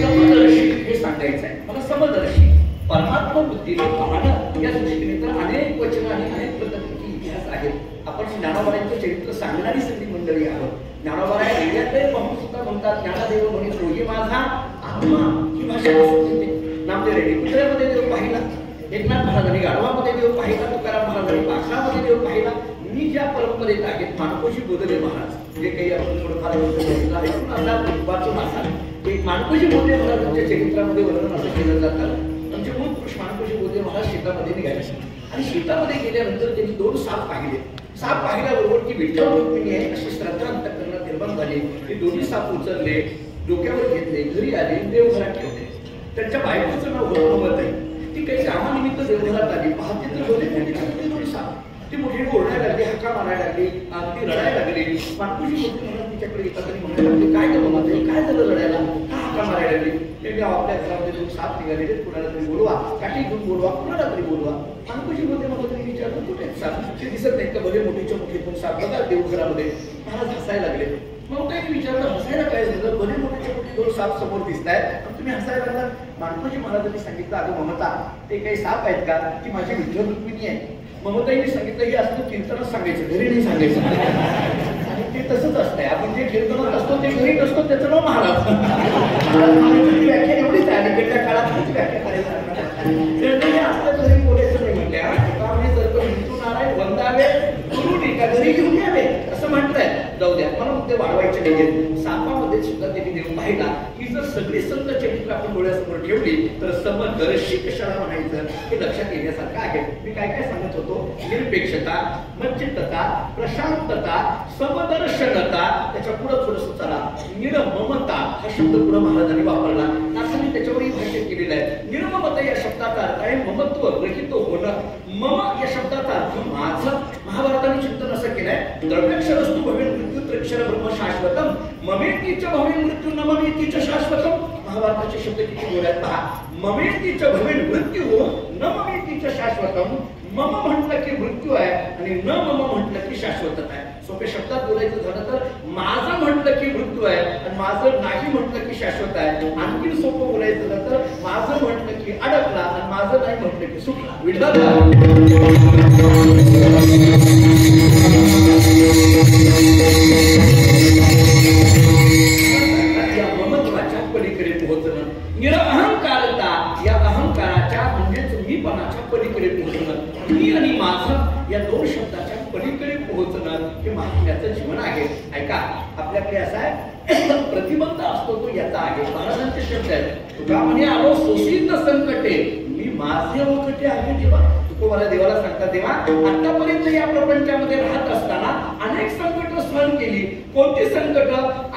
समदर्शी हे सांगायचं आहे मला. समदर्शी परमात्मा बुद्धीने पाहणं या दृष्टीने तर अनेक वचन आणि अनेक पद्धतीचे इतिहास आहेत. आपण ज्ञानोबारायांचं चरित्र सांगणारी सगळी मंडळी आहोत. ज्ञानोबाराय रेड्यातले पाहून सुद्धा म्हणतात ज्ञानदेव म्हणे तोही माझा आत्मा ही भाषा असते. नामदेव रेड्डी कुत्र्यामध्ये देव पाहिला, एकनाथ महाराजांनी गाढवामध्ये देव पाहिला, तुकाराम महाराजांनी पाखरामध्ये देव पाहिला. मी ज्या परंपरेत आहेत मानकोशी बोधले महाराज जे काही आपण थोडंफार ऐकून असाल वाचून असाल एक मानकोशी बोधले महाराजांच्या चरित्रामध्ये वर्णन असं केलं जातं. म्हणजे मूळ पुरुष मानकोशी बोधले महाराज शेतामध्ये निघाले आणि शेतामध्ये गेल्यानंतर त्यांनी 2 साप पाहिले. साप पाहिल्याबरोबर ती विठ्ठल रुक्मिणी आहे अशी श्रद्धा अंतःकरणात निर्माण झाली. ते दोन्ही साप उचलले, डोक्यावर घेतले, घरी आले, देवघरात ठेवले. त्यांच्या बायकोचं नाव होतं ममताई. ती काही कामानिमित्त देवघरात आली. पाहते तर होते त्यांनी 2 साप. ती मोठी ओरडायला लागली, हाका मारायला लागली, ती रडायला लागली. मानकोशी बोलते म्हणून तिच्याकडे येतात आणि म्हणायला लागले काय गं ममताई काय झालं रडायला का हाका मारायला लागली? ते आपल्या घरामध्ये 2 साप निघालेले कुणाला तरी बोलवा, काठी घेऊन बोलवा, कुणाला तरी बोलवा. मानकोशी बोलते मग तरी विचारलं कुठे साप ते दिसत नाही का? भले मोठीच्या मोठी 2 साप बघा देवघरामध्ये. महाराज हसायला लागले. मग काही विचारलं हसायला काय झालं? भले मोठीच्या मोठी 2 साप समोर दिसत आहेत तुम्ही हसायला लागला. मानकोशी महाराजांनी सांगितलं अगं ममता ते काही साप आहेत का? ती माझी विठ्ठल रुक्मिणी आहे. ममताईने सांगितलं हे असं कीर्तनच सांगायचं घरी नाही सांगायचं आणि ते तसंच असतं. घरी नसतो त्याचं नाव महाराज. महाराज व्याख्या एवढीच आहे अलीकडच्या काळात व्याख्या करायला असलं घरी बोलायचं नाही म्हटल्या. जर तो हिंदू नारायण वंदावे गुरुनी का घरी घेऊन यावे असं म्हटलंय. जाऊ द्या मला मुद्दे वाढवायचे नाहीये. सापामध्ये सुद्धा त्यांनी देऊन पाहिला की जर सगळी संत चरित्र आपण डोळ्यासमोर ठेवली तर समदर्शी कशाला म्हणायचं हे लक्षात येण्यासारखं आहे. मी काय काय सांगत होतो. निरपेक्षता, मच्चित्तता, प्रशांतता, समदर्शनता, त्याच्या पुढे थोडस चला निरममता हा शब्द पुढे महाराजांनी वापरला. असं मी त्याच्यावरही भाष्य केलेलं आहे. निर्ममता या शब्दाचा अर्थ आहे ममत्व, रहित होणं. मम या शब्दाचा अर्थ माझं. महाभारताने चिंतन असं केलंय द्रव्यक्षरस्तु भवेन मृत्युत्रक्षर ब्रह्म शाश्वतम ममेतीच भवेन मृत्यू न ममेतीच शाश्वतम. महाभारताचे शब्द किती गोड आहेत पहा. ममेतीच भवेन मृत्यू न ममेतीच शाश्वतम. मम म्हटलं की मृत्यू आहे आणि न मम म्हटलं की शाश्वतता आहे. सोप्या शब्दात बोलायचं झालं तर माझं म्हटलं की मृत्यू आहे आणि माझं नाही म्हटलं की शाश्वत आहे. आणखी सोपं बोलायचं झालं तर माझं म्हटलं की अडकला आणि माझं नाही म्हटलं की सुटला. विडला या ममत्वाच्या पलीकडे पोहोचणं. निरअहंकारता या अहंकाराच्या म्हणजेच मीपणाच्या पलीकडे पोहोचणं. मी आणि माझं या दोन शब्दाच्या पलीकडे पोहोचणं हे महात्म्याचं जीवन आहे. ऐका आपल्याकडे असा आहे प्रतिबंध असतो तो याचा आहे. महाराजांचे शब्द आहेत तुका म्हणे आलो सोसित संकटे मी माझे ओकटे आहे देवा. तुकोबाला देवाला सांगतात देवा आतापर्यंत या प्रपंचामध्ये राहत असताना अनेक संकट सहन केली. कोणती संकट?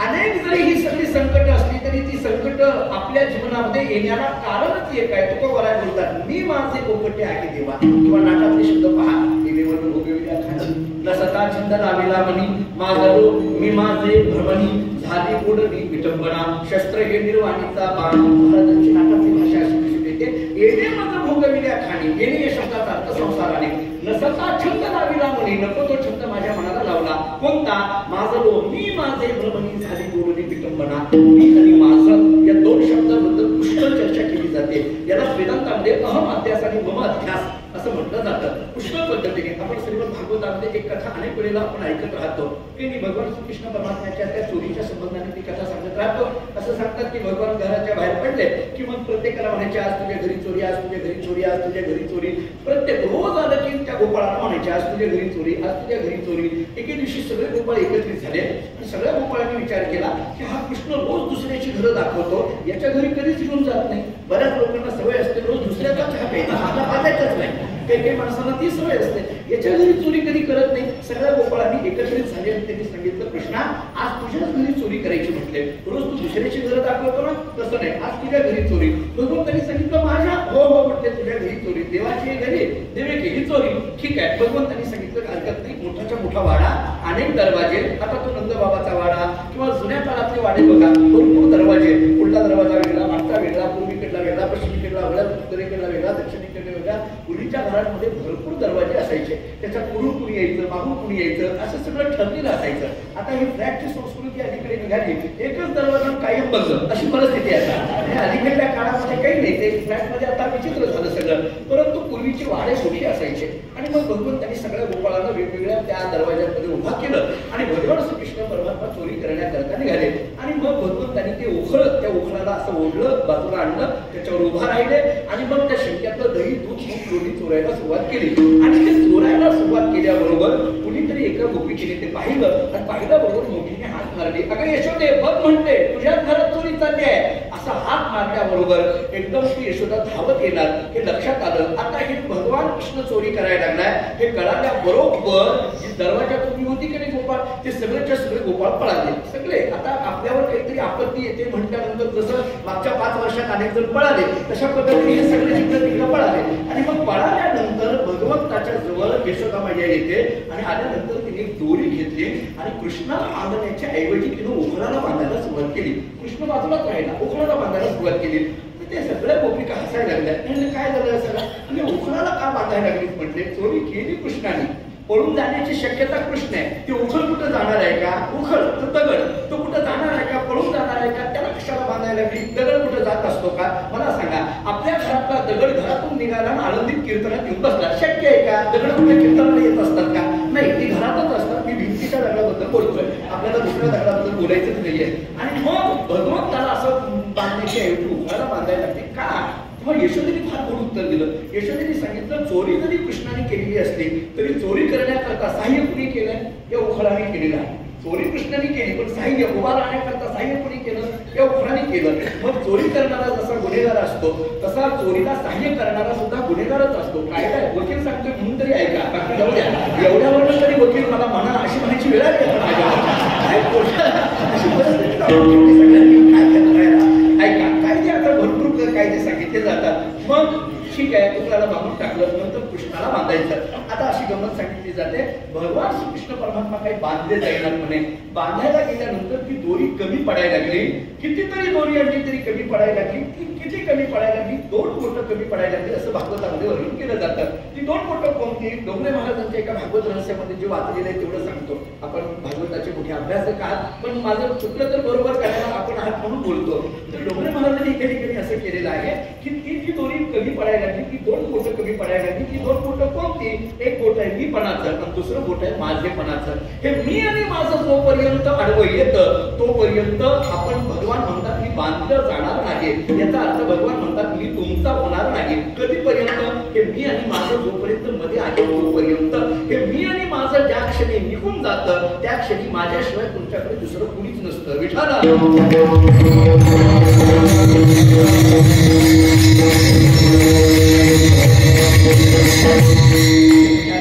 अनेक जरी ही सगळी संकट असली तरी ती संकट आपल्या जीवनामध्ये येण्याला कारणच एक आहे. तुकोबाला बोलतात मी माझे ओकटे आहे देवा. किंवा नाटातले शब्द पहा देवेवर भोगविल्या खाली नसता छंद लाविला मनी माझलो मी माझे भ्रमणी झाली गोडली विटंबना शस्त्र हे निर्वाणीचा बाण. महाराजांची नाटातली भाषा अशी दिसून येते. येणे माझं भोगविल्या खाणी. येणे या शब्दाचा अर्थ संसाराने. नसता छंद लाविला म्हणे नको तो छंद माझ्या मनाला लावला. कोणता? माझलो मी माझे भ्रमणी झाली गोडली विटंबना. मी आणि माझं या दोन शब्दाबद्दल पुष्कळ चर्चा केली जाते. याला वेदांतामध्ये अहम अध्यास आणि मम अध्यास असं म्हटलं जातं. पुष्कळ पद्धतीने आपण श्रीमद भागवतामध्ये एक कथा अनेक वेळेला आपण ऐकत राहतो की भगवान श्रीकृष्ण परमात्म्याच्या त्या चोरीच्या संबंधाने ती कथा सांगत राहतो. असं सांगतात की भगवान घराच्या बाहेर पडले की मग प्रत्येकाला म्हणायचे आज तुझ्या घरी चोरी, आज तुझ्या घरी चोरी, आज तुझ्या घरी चोरी. प्रत्येक रोज आलं की त्या गोपाळाला म्हणायचे आज तुझ्या घरी चोरी, आज तुझ्या घरी चोरी. एके दिवशी सगळे गोपाळ एकत्रित झाले आणि सगळ्या गोपाळांनी विचार केला की हा कृष्ण रोज दुसऱ्याची घरं दाखवतो, याच्या घरी कधीच घेऊन जात नाही. बऱ्याच लोकांना सवय असते रोज दुसऱ्याचा चहा प्यायचा, आपला पाजायचाच नाही. काही माणसांना ती सवय असते. याच्या घरी चोरी कधी करत नाही. सगळ्या गोपाळांनी एकत्रित झाले आणि त्यांनी सांगितलं कृष्णा आज तुझ्याच घरी चोरी करायची म्हटले. रोज तू दुसऱ्याची घरं दाखवतो ना तसं नाही, आज तुझ्या घरी चोरी. भगवंतांनी सांगितलं माझ्या हो हो म्हटले तुझ्या घरी चोरी. देवाची घरी देवे केली चोरी. ठीक आहे. भगवंतांनी सांगितलं हरकत नाही. मोठाच्या मोठा वाडा, अनेक दरवाजे. आता तो नंदबाबाचा वाडा किंवा जुन्या काळातले वाडे बघा भरपूर दरवाजे. उलटा दरवाजा वेगळा, मागचा वेगळा, पूर्वीकडला वेगळा, पश्चिमेकडला वेगळा, उत्तरेकडला वेगळा, दक्षिणेकडला वेगळा. पूर्वीच्या घरांमध्ये भरपूर दरवाजे असायचे. त्याच्या पुढून कुणी यायचं, मागून कुणी यायचं असं सगळं ठरलेलं असायचं. आता ही फ्लॅटची संस्कृती अलीकडे निघाली. एकच दरवाजा कायम बंद अशी परिस्थिती आहे. आणि अलीकडल्या काळामध्ये काही नाही. ते फ्लॅटमध्ये आता विचित्र झालं सगळं. परंतु पूर्वीचे वाडे मोठे असायचे. आणि मग भगवंतांनी सगळ्या गोपाळांना वेगवेगळ्या त्या दरवाज्यांमध्ये उभा केलं आणि भगवान श्रीकृष्ण परमात्मा चोरी करण्याकरता निघाले. आणि मग भगवंतांनी ते उखळ त्या उखळाला असं ओढलं, बाजूला आणलं, त्याच्यावर उभा राहिले आणि मग त्या शंक्यातलं दही दूध मग लोणी चोरायला सुरुवात केली. आणि ते चोरायला सुरुवात केल्याबरोबर कुणीतरी एका गोपीचीने ते पाहिलं आणि पाहिल्याबरोबर मोठीने हात मारली. अगं यशोदे बघ म्हणते तुझ्याच घरात चोरी चालली आहे. असा हात मारल्याबरोबर एकदम ती यशोदा धावत येणार हे लक्षात आलं. आता हे भगवान कृष्ण चोरी करायला लागलाय हे कळाल्याबरोबर जी दरवाजात उभी होती की नाही गोपाळ ते सगळेच्या सगळे गोपाळ पळाले. सगळे आता आपल्यावर काहीतरी आपत्ती येते म्हटल्यानंतर जसं मागच्या 5 वर्षात अनेक जण पळाले तशा पद्धतीने हे सगळे तिकडे पळाले. आणि मग पळाल्यानंतर भगवंताच्या जवळ यशोदा मैया येते आणि आल्यानंतर तिने दोरी घेतली आणि कृष्णाला बांधण्याच्या ऐवजी तिने उखळाला बांधायला सुरुवात केली. कृष्ण बाजूलाच राहिला, उखळाला बांधायला सुरुवात केली. ते सगळ्या गोपिका हसायला लागल्या. म्हणजे काय झालं सगळं आणि उखळाला का बांधायला लागली म्हटले चोरी केली कृष्णाने. पळून जाण्याची शक्यता कृष्ण आहे. ते उखळ कुठं जाणार आहे का? उखळ तो दगड तो कुठं जाणार आहे का? पळून जाणार आहे का? त्याला कशाला बांधायला लागली? दगड कुठं जात असतो का? मला सांगा आपल्या घरातला दगड घरातून निघाला आणि आनंदीत कीर्तनात येऊन बसला शक्य आहे का? दगड कुठे कीर्तनाला येत असतात का? नाही, ती घरातच असतात. मी भिंतीच्या पुढच्या दगडाबद्दल बोलतोय, आपल्याला दुसऱ्या दगडाबद्दल बोलायचंच नाहीये. आणि मग भगवंताला असं बांधण्याची ऐवजी उखाळा बांधायला लागते का? मग यशोदेने फार गोड उत्तर दिलं. यशोदेने सांगितलं, चोरी जरी कृष्णाने केलेली असली तरी चोरी करण्याकरता सहाय्य कुणी केलंय? या उखाळाने केलेलं आहे. चोरी कृष्णाने केली, पण साह्य उभा राहण्याकरता साह्य कोणी केलं? या उखाणाने केलं. मग चोरी करणारा जसा गुन्हेगार असतो तसा चोरीला साह्य करणारा सुद्धा गुन्हेगारच असतो. काय काय वकील सांगतोय म्हणून तरी ऐका, बाकी जाऊ द्या. एवढ्यावर तरी वकील मला म्हणा अशी म्हणायची वेळ आली ऐका. कायदे आता भरपूर कायदे सांगितले जातात. मग ठीक आहे, कृष्णाला बांधून टाकलं, नंतर कृष्णाला बांधायचं. आता अशी गंमत सांगितली जाते, भगवान श्रीकृष्ण परमात्मा काही बांधले जाईनात म्हणे. बांधायला गेल्यानंतर ती दोरी कमी पडायला लागली. कितीतरी दोरी आणली तरी कमी पडायला लागली. ती किती कमी पडायला लागली? 2 बोटं कमी पडायला लागली असं भागवतामध्ये वर्णन केलं जातं. ती 2 बोटं कोणती? डोंगरे महाराजांच्या एका भागवत रहस्यामध्ये जे वाचलेलं आहे तेवढं सांगतो. आपण भागवताचे मोठे अभ्यासक आहात, पण माझं चुकलं तर बरोबर करायला आपण आहात म्हणून बोलतो. तर डोंगरे महाराजांनी एका ठिकाणी असं केलेलं आहे की ती जी दोरी कमी पडायला लागली, ती 2 बोटं कमी पडायला लागली. ती 2 बोटं कोणती? एक बोट आहे मीपणाचं आणि दुसरं बोट आहे माझेपणाचं. हे मी आणि माझं जोपर्यंत आडवं येतं तोपर्यंत आपण भगवान म्हणतात मी बांधलं जाणार नाही. याचा अर्थ भगवान म्हणतात मी तुमचा होणार नाही. कधीपर्यंत? हे मी आणि माझं जोपर्यंत मध्ये आहे तोपर्यंत. हे मी आणि माझं ज्या क्षणी निघून जातं त्या क्षणी माझ्याशिवाय तुमच्याकडे दुसरं कुणीच नसतं. विठाला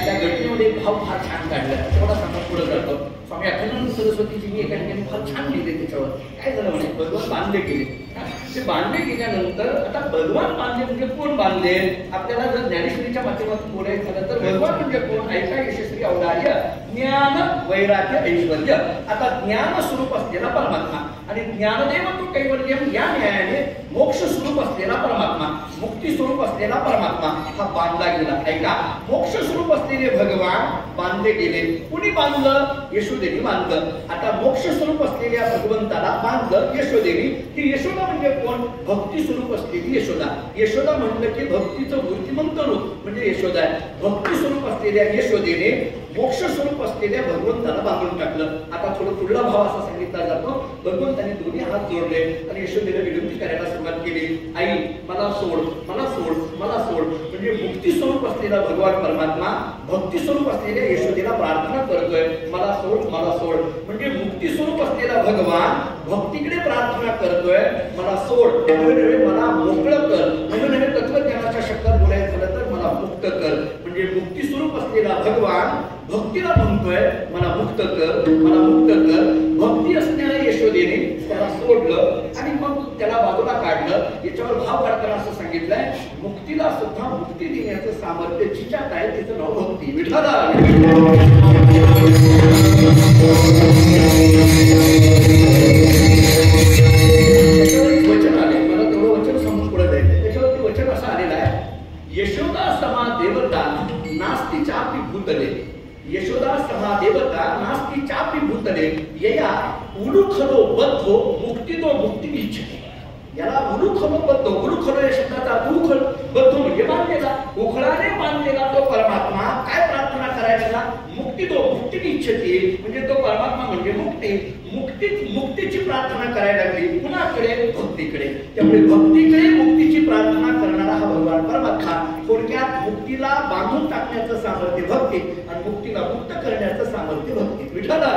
त्या घटनेमध्ये भाव फार छान काढला. तेवढा सांगा पुढे जातो. स्वामी अखंडानंद सरस्वतीजी मी एका ठिकाणी फार छान लिहिले त्याच्यावर. काय झालं म्हणे, भगवान बांधले गेले. ते बांधले गेल्यानंतर आता भगवान बांधले म्हणजे कोण बांधले? आपल्याला जर ज्ञानेश्वरीच्या माध्यमातून बोलायचं झालं तर भगवान म्हणजे कोण? ऐका यशस्वी औदार्य ज्ञान वैराग्य ऐश्वर्य. आता ज्ञान स्वरूप असलेला परमात्मा आणि ज्ञानदेव तो कैवल्यम या न्यायाने मोक्ष स्वरूप असलेला परमात्मा, मुक्ती स्वरूप असलेला परमात्मा हा बांधला गेला. ऐका, मोक्ष स्वरूप असलेले भगवान बांधले गेले. कुणी बांधलं? यशोदेवी बांधलं. आता मोक्ष स्वरूप असलेल्या भगवंताला बांधलं यशोदेवी. ही यशोदा म्हणजे कोण? भक्ती स्वरूप असलेली यशोदा. यशोदा म्हणलं की भक्तीचं मूर्तिमंत रूप म्हणजे यशोदा आहे. भक्ती स्वरूप असलेल्या यशोदेने मोक्ष स्वरूप असलेल्या भगवंताला बांधून टाकलं. आता थोडं पुढला भाव असा सांगितला जातो, भगवंताने दोन्ही हात जोडले आणि यशोदेला विनंती करायला सुरुवात केली, आई मला सोड, मला सोड, मला सोड. म्हणजे मुक्ती स्वरूप असलेला भगवान परमात्मा भक्ती स्वरूप असलेल्या यशोदेला प्रार्थना करतोय, मला सोड, मला सोड. म्हणजे मुक्ती स्वरूप असलेला भगवान भक्तीकडे प्रार्थना करतोय, मला सोड, मला मोकळं कर. म्हणून तत्वज्ञानाच्या शब्दात बोलायचं झालं तर मला मुक्त कर. म्हणजे मुक्ती स्वरूप असलेला भगवान भक्तीला म्हणतोय मला मुक्त कर, मला मुक्त कर. भक्ती असणाऱ्या यशोदेने त्याला सोडलं आणि मग त्याला बाजूला काढलं. याच्यावर भाव काढताना असं सांगितलंय, मुक्तीला सुद्धा मुक्ती देण्याचं सामर्थ्य जिच्यात आहे तिचं नाव भक्ती. विठाला वचन आले, मला तेवढं वचन समजून पुढे जायचं. त्याच्यावरती वचन असं आलेलं आहे, यशोदा समा देवता नास्ती चापी भूतले. यशोदा समा देवता नास्ती चापी भूतले यया उलुखलो बद्धो मुक्तितो मुक्ती इच्छते. याला उलुखलो बद्धो, उलुखलो या शब्दाचा उलुखल बद्धो म्हणजे बांधलेला, उखळाने बांधलेला तो परमात्मा काय प्रार्थना करायला? मुक्तितो मुक्ती इच्छते. म्हणजे तो परमात्मा म्हणजे मुक्ती. मुक्तीची प्रार्थना करायला लागली. कुणाकडे? भक्तीकडे. त्यामुळे भक्तीकडे मुक्तीची प्रार्थना करणारा हा भगवान परमात्मा. थोडक्यात मुक्तीला बांधून टाकण्याचं सामर्थ्य भक्ती आणि मुक्तीला मुक्त करण्याचं सामर्थ्य भक्ती. विठाला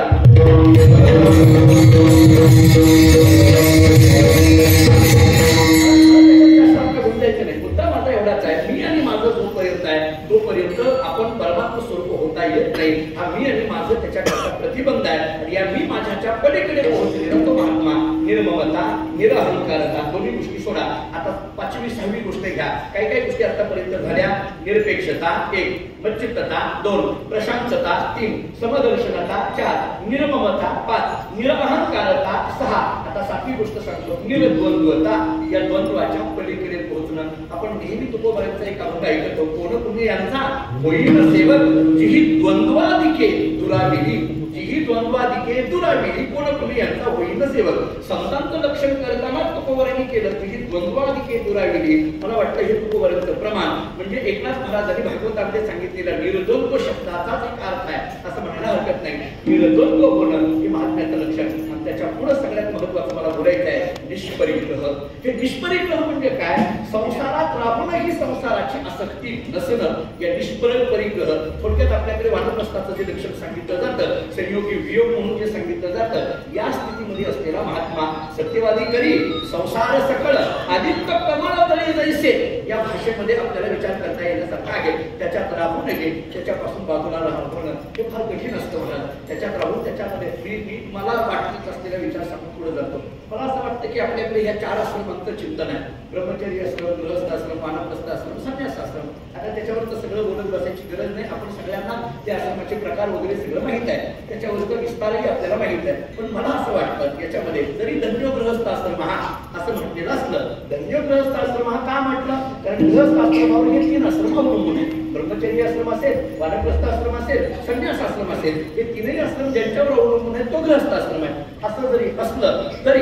मुद्दा माझा एवढाच आहे, मी आणि माझं जोपर्यंत आहे तोपर्यंत आपण परमात्मा स्वरूप होता येत नाही. हा मी आणि माझं त्याच्याकरता प्रतिबंध आहे. आणि या मी माझ्याच्या पलीकडे पोहोचलेला तो महात्मा निर्ममता, निरहंकारता दोन्ही गोष्टी सोडा. आता 5वी 6वी गोष्ट घ्या. काही गोष्टी आतापर्यंत झाल्या. निरपेक्षता 1, मच्चित्तता 2, प्रशांतता 3, समदर्शनता 4, निर्ममता 5, निरअहंकारता 6. आता 7वी गोष्ट सांगतो, निर्द्वंद्वता. या द्वंद्वाच्या पलीकडे पोहोचणं. आपण नेहमी तुकोबारांचा एक अभंग ऐकतो, कोण पुणे यांचा होईल सेवक जिही द्वंद्वादिके दुराविली, जिही द्वंद्वादिके दुराविली, कोण पुणे यांचा होईल सेवक. संतांचं लक्षण करताना तुकोबारांनी केलं जिही द्वंद्वादिके दुराविली. मला वाटतं हे तुकोबारांचं प्रमाण म्हणजे एकनाथ महाराजांनी भागवतामध्ये सांगितलेला निर्द्वंद्व शब्दाचाच एक अर्थ आहे असं म्हणायला हरकत नाही. निर्द्वंद्व होणं हे महात्म्याचं लक्षण. आणि त्याच्या पुढे सगळ्यात महत्वाचं मला बोलायचं आहे निष्परिग्रह. हे निष्परिग्रह म्हणजे काय? संसारात राहूनही संसाराची आसक्ती नसणं या निष्परिग्रह. थोडक्यात आपल्याकडे वानप्रस्थाचं जे लक्षण सांगितलं जातं, संयोगी वियोग म्हणून जे सांगितलं जातं, या स्थितीमध्ये असलेला महात्मा सत्यवादी करी संसार सकळ आदित्य कमळ तरी जैसे या भाषेमध्ये आपल्याला विचार करता येण्यासारखं आहे. त्याच्यात राहू नये, त्याच्यापासून बाजूला राहणं हे फार कठीण असतं म्हणा. त्याच्यात राहून त्याच्यामध्ये मी मला वाटत असलेला विचार सांगून पुढे जातो. मला असं वाटतं की आपल्याकडे या 4 आश्रमांचं चिंतन आहे. ब्रह्मचर्य आश्रम, गृहस्थ आश्रम, वानप्रस्थ आश्रम, संन्यास आश्रम. आता त्याच्यावर तर सगळं बोलत बसायची गरज नाही. आपण सगळ्यांना त्या आश्रमाचे प्रकार वगैरे सगळं माहित आहे. त्याच्यावरचा विस्तारही आपल्याला माहित आहे. पण मला असं वाटतं याच्यामध्ये जरी धन्य गृहस्थ आश्रम हा असं म्हटलेलं असलं, धन्य गृहस्थ आश्रम हा का म्हटलं? कारण गृहस्थ आश्रमावर हे 3 आश्रम अवलंबून आहे. ब्रह्मचर्य आश्रम असेल, वानप्रस्थ आश्रम असेल, संन्यास आश्रम असेल, हे 3ही आश्रम ज्यांच्यावर अवलंबून आहे तो गृहस्थ आश्रम आहे. असं जरी असलं तरी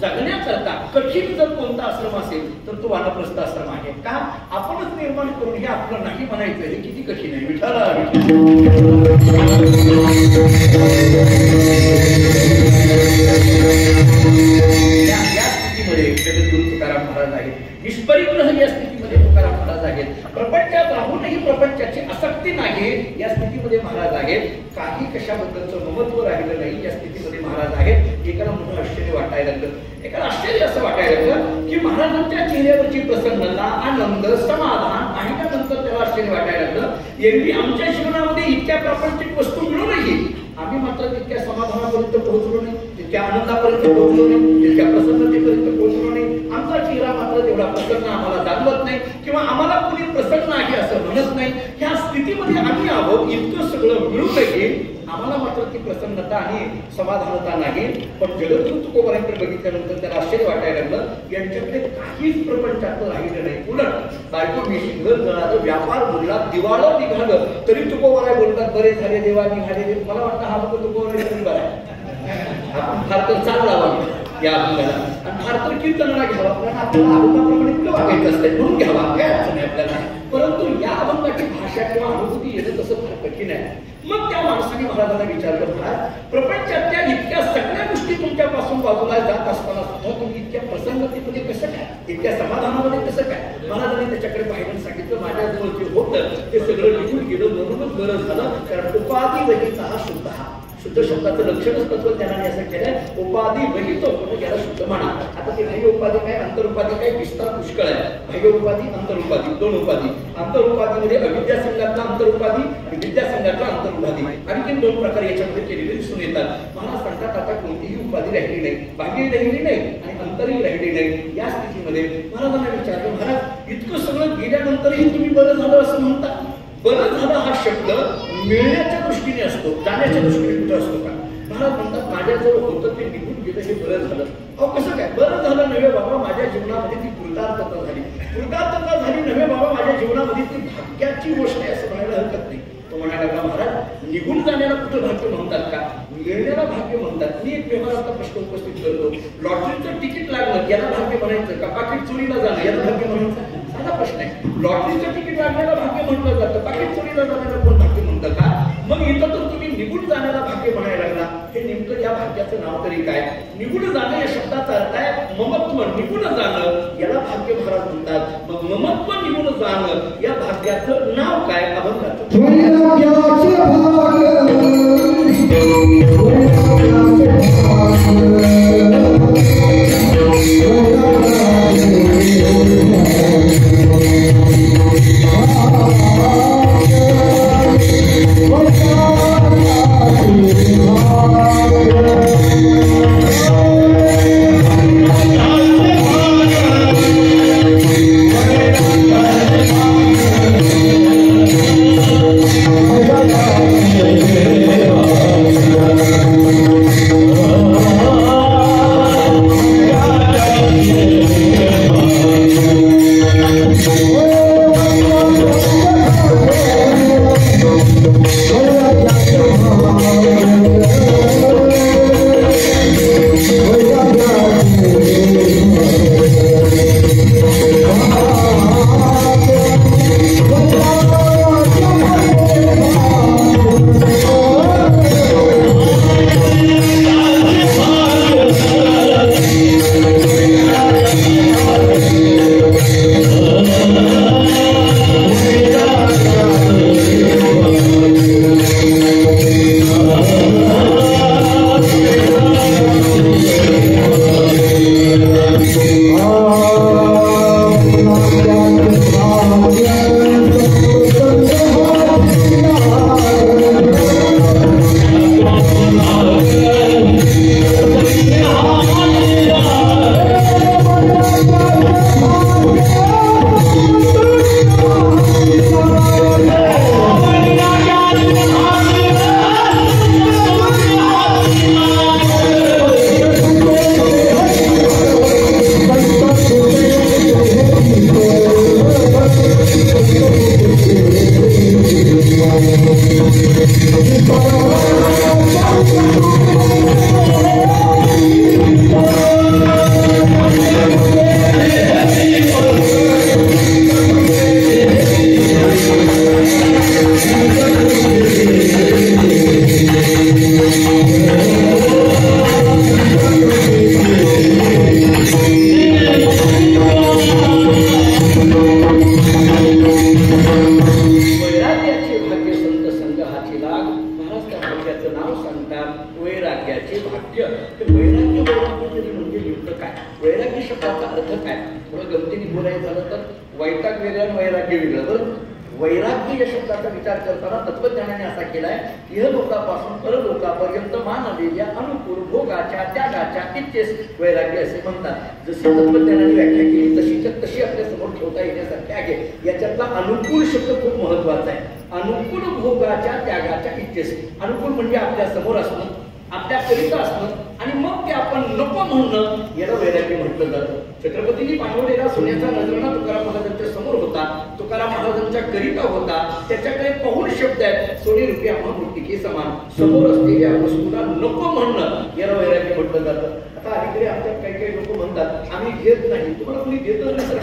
जगण्याकरता कठीण जर कोणता आश्रम असेल तर तो वानप्रस्थ आश्रम आहे. का? आपणच निर्माण करून हे आपलं नाही म्हणायचं हे किती कठीण आहे. विठाला या स्थितीमध्ये जगद्गुरु तुकाराम महाराज आहेत. निष्परिग्रह या स्थितीमध्ये तुकाराम महाराज आहेत. प्रपंचात राहूनही प्रपंचाची आसक्ती नाही या स्थितीमध्ये महाराज आहेत. काही कशाबद्दलचं ममत्व राहिलं नाही या स्थितीमध्ये महाराज आहेत. एकाला मोठं आश्चर्य वाटायला लागलं. एकाला आश्चर्य असं वाटायला लागलं की महाराजांच्या चेहऱ्यावरची प्रसन्नता, आनंद, समाधान आणि त्यानंतर त्याला आश्चर्य वाटायला लागलं, एरवी आमच्या जीवनामध्ये इतक्या प्रापंचिक वस्तू मिळूनही आम्ही मात्र तितक्या समाधानापर्यंत पोहोचलो नाही, तितक्या आनंदापर्यंत पोहोचलो नाही, तितक्या प्रसन्नतेपर्यंत पोहोचलो नाही. आमचा चेहरा मात्र तेवढा प्रसन्न आम्हाला जाणवत नाही किंवा आम्हाला कोणी प्रसन्न आहे असं म्हणत नाही. ह्या स्थितीमध्ये आम्ही आहोत. इतकं सगळं मिळूनही आम्हाला मात्र ती प्रसन्नता आणि समाधानता नाही. पण जगद्गुरु तुकोबारांकडे बघितल्यानंतर त्याला आश्चर्य वाटायला लागलं, यांच्याकडे काहीच प्रपंचातलं राहिलं नाही. उलट बायको मेशी, घर जळालं, व्यापार बुडला, दिवाळं निघालं तरी तुकोबाराय बोलतात, बरे झाले देवा निघाले. मला वाटतं हा फक्त तुकोबाराय तरी बरा आहे. आपण फार तर चाल लावावी या अभंगाला आणि फार तर कीर्तनाला घ्यावा. कारण आपल्याला अभंगाप्रमाणे कुठं वागायचं असते म्हणून घ्यावा, काय अडचण नाही आपल्याला. परंतु या अभंगाची भाषा किंवा अनुभूती येणं तसं फार कठीण आहे. मग त्या माणसाने महाराजांना विचारलं, महाराज प्रपंचातल्या इतक्या सगळ्या गोष्टी तुमच्यापासून बाजूला जात असताना सुद्धा तुम्ही इतक्या प्रसन्नतेमध्ये कसं काय, इतक्या समाधानामध्ये कसं काय? महाराजांनी त्याच्याकडे पाहिलं, सांगितलं, माझ्याजवळ जे होतं ते सगळं निघून गेलं म्हणूनच बरं झालं. कारण उपाधी वहिता हा शुद्ध, हा शुद्ध शब्दाचं लक्षणच तत्वज्ञानाने असं केलंय, उपाधी वहितो म्हणजे याला शुद्ध म्हणा. आता ते बाह्य उपाधी काय, अंतरुपाधी काय, विस्तार पुष्कळ आहे. बाह्य उपाधी, अंतरुपाधी, 2 उपाधी. अंतरुपाधीमध्ये अविद्या संघातला अंतरुपाधी आणि विद्या संघातला अंतरुपाधी, आणखी 2 प्रकार याच्यामध्ये केलेले दिसून येतात. महाराज सांगतात आता कोणतीही उपाधी राहिली नाही, बाह्य राहिली नाही आणि अंतरही राहिली नाही. या स्थितीमध्ये महाराजांना विचारलं, महाराज इतकं सगळं गेल्यानंतरही तुम्ही बरं झालं असं म्हणता? बरं झालं हा शब्द मिळण्याच्या दृष्टीने असतो, जाण्याच्या दृष्टीने कुठं असतो का? महाराज म्हणतात, माझ्याजवळ होतं ते निघून गेलं हे बरं झालं. अहो कसं काय बरं झालं? नव्हे बाबा, माझ्या जीवनामध्ये ती कृतार्थता झाली. कृतार्थता झाली नव्हे बाबा, माझ्या जीवनामध्ये ती भाग्याची गोष्ट आहे असं म्हणायला हरकत नाही. तो म्हणायला, महाराज निघून जाण्याला कुठं भाग्य म्हणतात का? मिळण्याला भाग्य म्हणतात. मी एक व्यवहाराचा प्रश्न उपस्थित करतो, लॉटरीचं तिकीट लागलं याला भाग्य म्हणायचं का? पाकिट चोरीला जाणं याला भाग्य म्हणायचं? साधा प्रश्न आहे. लॉटरीचं तिकीट लागण्याला भाग्य म्हटलं जातं, पाकिट चोरीला जाण्याला कोण भाग्य म्हणतं का? मग इथं तर तुम्ही निघून जाण्याला भाग्य म्हणायला लागला. हे नेमकं या भाग्याचं नाव तरी काय? निघून जाणं या शब्दाचा अर्थ आहे ममत्व. निघून जाणं याला भाग्य महाराज म्हणतात. मग ममत्व निघून जाणं या भाग्याचं नाव काय? अभंगाचं Thank you. वैराग्य ते वैराग्य तरी म्हणजे नेमकं काय? वैराग्य शब्दाचा अर्थ काय? थोडं गमतीने बोलायचं झालं तर वैताग वेगळं आणि वैराग्य वेगळं. बरं, वैराग्य या शब्दाचा विचार करताना तत्वज्ञानाने असा केलाय, इहलोकापासून परलोकापर्यंत मानलेल्या अनुकूल भोगाच्या त्यागाच्या इच्छेस वैराग्य असे म्हणतात. जशी तत्वज्ञानाने व्याख्या केली तशीच्या तशी आपल्या समोर ठेवता येण्यासारखे आहे. याच्यातला अनुकूल शब्द खूप महत्वाचा आहे. अनुकूल भोगाच्या त्यागाच्या इच्छेस. अनुकूल म्हणजे आपल्या समोर असणं, आपल्या करिता असणं आणि मग ते आपण नको म्हणणं याला वैराग्य म्हटलं जातं. छत्रपतींनी पाठवलेला सोन्याचा नजराणा तुकाराम महाराजांच्या समोर होता, तुकाराम महाराजांच्या करिता होता. त्याच्याकडे पाहून शब्द आहेत, सोने रुपये आम्हा मूर्तिके समान. समोर असलेल्या वस्तूला नको म्हणणं याला वैराग्य म्हटलं जातं. आता अलीकडे आमच्यात काही काही लोक म्हणतात आम्ही घेत नाही. तुम्हाला कोणी देत नाही तर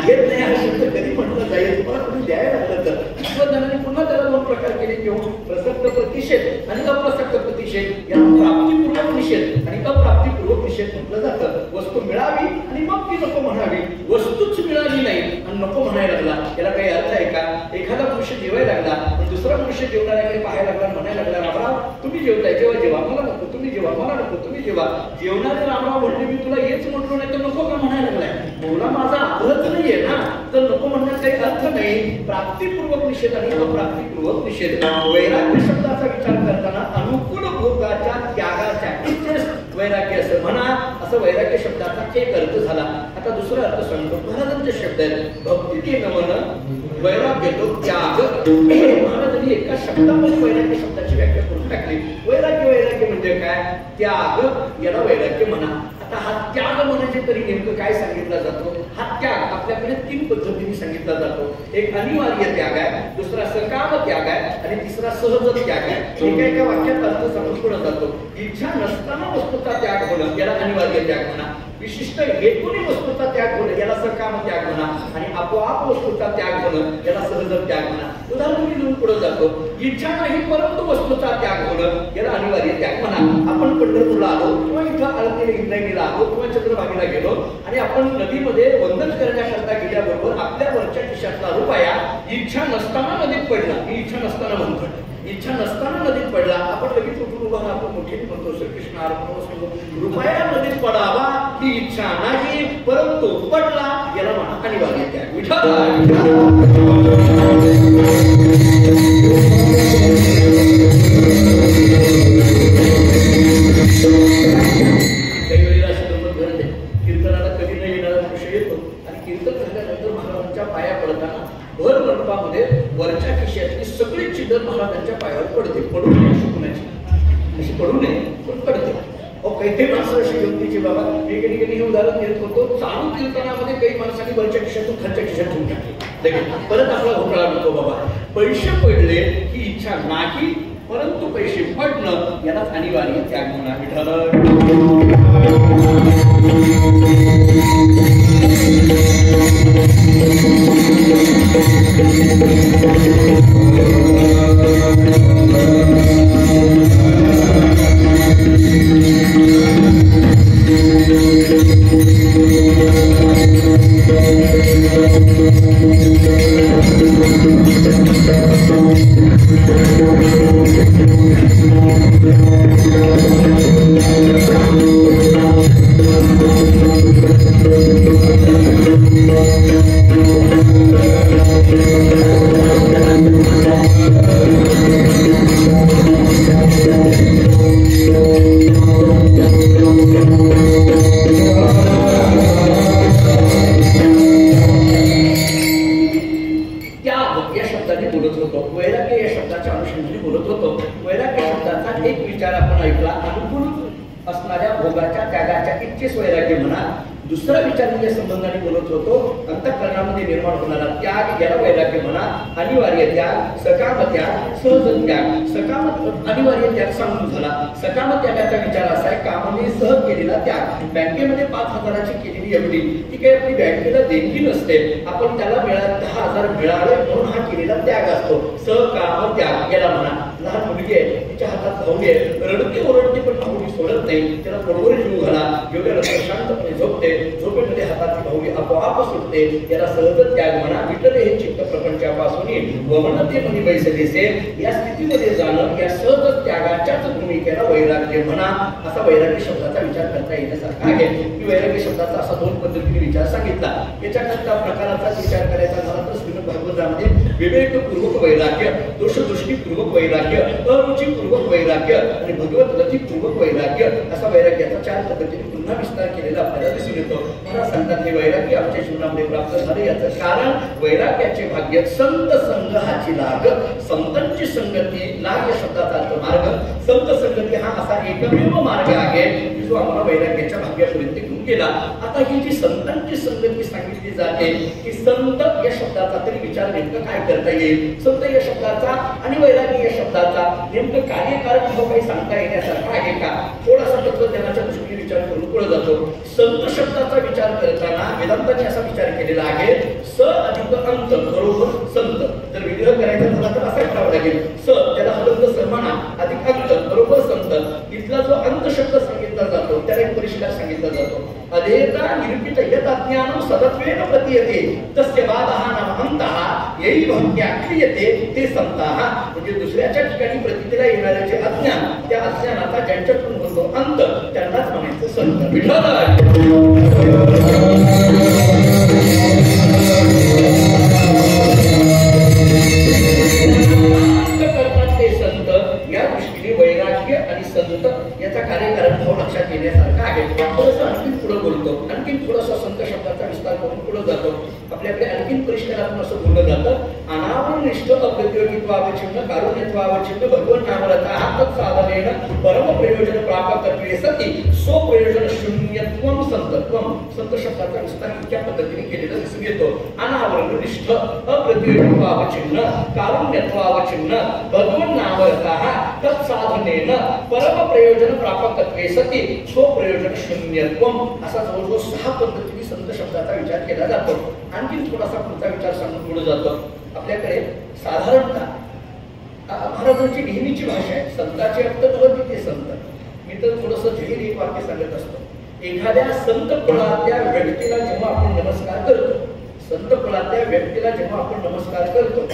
घेत नाही हा शब्द कधी म्हटलं जाईल? तुम्हाला कोणी द्यायला लागलं तर तत्वज्ञानाने पुन्हा त्याला दोन प्रकार केले किंवा प्रसक्त प्रतिषेध आणि अप्रसक्त प्रतिषेध. याला प्राप्तीपूर्वक निषेध आणि अप्राप्तीपूर्वक निषेध म्हटलं जातं. वस्तू मिळावी आणि मग ती नको म्हणावी. वस्तूच मिळाली नाही आणि नको म्हणायला लागला, याला काही अर्थ आहे का? एखादा मनुष्य जेवायला लागला पण दुसरा मनुष्य जेवणाऱ्याकडे पाहायला लागला, म्हणायला लागला रामराव तुम्ही जेवताय, जेव्हा जेव्हा मला नको, तुम्ही जेव्हा मला नको, तुम्ही जेव्हा. जेवणारे रामराव म्हणले मी तुला हेच म्हटलो नाही तर नको का म्हणायला लागलाय? बोला माझा आग्रहच नाहीये ना, तर नको म्हणण्यात काही अर्थ नाही. प्राप्तीपूर्वक निषेध आणि अप्राप्तीपूर्वक निषेध. वैराग्य शब्दाचा विचार करताना अनुकूल भोगाच्या त्यागाच्या इच्छेस वैराग्य असं म्हणा. असं वैराग्य शब्दाचा एक अर्थ झाला. आता दुसरा अर्थ सांगतो. महाराजांचे शब्द आहेत भक्ती के नमन, वैराग्य तो त्याग. महाराजांनी एका शब्दामध्ये वैराग्य शब्दाची व्याख्या करून टाकली. वैराग्य वैराग्य म्हणजे काय? त्याग याला वैराग्य म्हणा. आता हा त्याग म्हणायचे तरी नेमकं काय सांगितला जातो? हा त्याग आपल्याकडे तीन पद्धतीने सांगितला जातो. एक अनिवार्य त्याग आहे, दुसरा सकाम त्याग आहे आणि तिसरा सहज त्याग आहे. एका एका वाक्यात अर्थ समजून जातो. इच्छा नसताना वस्तूचा त्याग होणं याला अनिवार्य त्याग म्हणा. विशिष्ट हेतूने वस्तूचा त्याग होणं याला सकाम त्याग म्हणा आणि आपोआप वस्तूचा त्याग होणं याला सहज त्याग म्हणा. उदाहरण मी लिहून पुढे जातो. इच्छा नाही परंतु वस्तूचा त्याग होणं याला अनिवार्य त्याग म्हणा. आपण पंढरपूरला आलो किंवा इथं आळंदीला इंद्रायणीला आलो किंवा चंद्रभागेला गेलो आणि आपण नदीमध्ये वंदन करण्याकरता गेल्याबरोबर आपल्या वरच्या खिशातला रुपया इच्छा नसताना नदीत पडला. मी इच्छा नसताना म्हणतो, इच्छा नसताना नदीत पडला. आपण लगेच उठून उभा आपण मोठे म्हणतो श्रीकृष्ण अर्पण रुपया नदीत पडावा ही इच्छा नाही परंतु पडला याला म्हणा अनिवार्य त्याग. काही वेळेला अशी गंमत घडते. कीर्तनाला कधी नाही येणारा मनुष्य येतो आणि कीर्तन झाल्यानंतर महाराजांच्या पाया पडताना भर मंडपामध्ये वरच्या खिशातली सगळी चिल्लर महाराजांच्या पायावर पडते. पडू नये अशी कुणाची, अशी पडू नये पण पडते. काही माणसं अशी गमतीची बाबा. मी कधी कधी हे उदाहरण देत होतो. चालू कीर्तनामध्ये काही माणसांनी वरच्या खिशातून खालच्या खिशात ठेवून टाकले. परत आपला घोटाळा नको बाबा. पैसे पडले ही इच्छा नाही परंतु पैसे पडणं यालाच अनिवार्य त्याग म्हणा. दुसरा विचार म्हणजे संबंधाने बोलत होतो. अंतःकरणामध्ये निर्माण होणारा त्याग याला वैराग्य म्हणा. अनिवार्य त्याग, सकाम त्याग, सहज त्याग. सकाम अनिवार्य त्याग सांगून झाला. सकाम त्यागाचा विचार असा आहे कामाने सहज केलेला त्याग. बँकेमध्ये 5,000ची केलेली एफडी ती काही आपली बँकेला देणगी नसते. आपण त्याला 10,000 मिळाले म्हणून हा केलेला त्याग असतो. सकाम त्याग याला म्हणा. लहान मुलगी आहे, तिच्या हातात भावडी आहे, रडते ओरडते पण भावडी सोडत नाही. त्याला बरोबर जीव घाला. जेवढ्या शांतपणे झोपते, झोपेमध्ये हाताची भावडी आपोआप सुटते. याला सहज त्याग म्हणा. विठ्ठल हे चित्त प्रपंचा त्यापासून वमनतेमध्ये बैसलेसे या स्थितीमध्ये जाणं या सहज त्यागाच्याच भूमिकेला वैराग्य म्हणा असा वैराग्य शब्दाचा विचार करता येण्यासारखा आहे. की वैराग्य शब्दाचा असा दोन पद्धतीने विचार सांगितला. याच्याकरता प्रकाराचा विचार करायचा झाला तर श्रीमद भागवतामध्ये विवेकपूर्वक वैराग्य, दोषदृष्टीपूर्वक वैराग्य, अरुचीपूर्वक वैराग्य आणि भगवत रतीपूर्वक वैराग्य असा वैराग्याचा चार पद्धतीने पुन्हा विस्तार केलेला आपल्याला दिसून येतो. मला सांगतात हे वैराग्य आमच्या जीवनामध्ये प्राप्त झाले याचं कारण वैराग्याचे भाग्य संत संग हाची लाग. संतांची संगती लाग या शब्दाचा अर्थ मार्ग. संत संगती हा असा एकमेव मार्ग आहे की जो आम्हाला वैराग्याच्या भाग्यापर्यंत घेऊन गेला. आता ही जी संतांची संगती सांगितली जाते की संत या शब्दाचा तरी विचार नेमकं काय करता येईल. संत या शब्दाचा आणि वैराग्य या शब्दाचा नेमकं कार्यकारक भाव काही सांगता येण्यासारखा आहे का. थोडासा तत्वज्ञानाच्या दृष्टीने विचार करून पुढे जातो. संत शब्दाचा विचार करताना वेदांताने असा विचार केलेला आहे स अधिक अंत बरोबर संत. जर विग्रह करायचा झाला तर असा करावा लागेल स त्याला हलंत सर्वना अधिक अंत बरोबर संत. इथला जो अंत शब्द सांगितला जातो त्याला एक परिष्कार सांगितला जातो. अधेता निरूपित यत अज्ञानं सदत्वेन प्रतीयते तस्य बाधः नाम अंतः येई भक्त्या क्रियते ते संताः. म्हणजे दुसऱ्याच्या ठिकाणी प्रतीतीला येणारे जे अज्ञान त्या अज्ञानाचा ज्यांच्याकडून होतो अंत त्यांनाच म्हणायचं संत. विठ्ठल या दृष्टीने वैराग्य आणि संत याचा कार्यकारक भाव लक्षात येण्यासारखा आहे. थोडंसं आणखीन पुढे बोलतो. आणखीन थोडासा संत शब्दाचा विस्तार करून पुढे जातो. आपल्याकडे आणखीन परिष्कारातून असं बोललं जातं अनावरणनिष्ठ अप्रतियोगित्वावचिन्ह कारुण्यत्वावचिन्ह भगवन् नामरतः तत्साधनेन परम प्रयोजन प्राप्तत्वे सती स्वप्रयोजन शून्यत्वं संतत्वं. संत शब्दाचा विस्तार इतक्या पद्धतीने केलेला दिसून येतो. अनावरणनिष्ठ अप्रतियोगित्वावचिन्ह कारुण्यत्वावचिन्ह भगवन् नामरतः तत्साधनेन परम प्रयोजन प्राप्तत्वे सती स्वप्रयोजन शून्यत्वं असा जवळजवळ 6 पद्धतीने संत शब्दाचा विचार केला जातो. आणखी थोडासा पुढचा विचार सांगून पुढे जातो. आपल्याकडे साधारणतः महाराजांची नेहमीची भाषा आहे संताचे अर्थ नव्हते ते संत. मी तर थोडंसं जाहीर एक वाक्य सांगत असतो. एखाद्या संत कुळातल्या व्यक्तीला जेव्हा आपण नमस्कार करतो संत कुळातल्या व्यक्तीला जेव्हा आपण नमस्कार करतो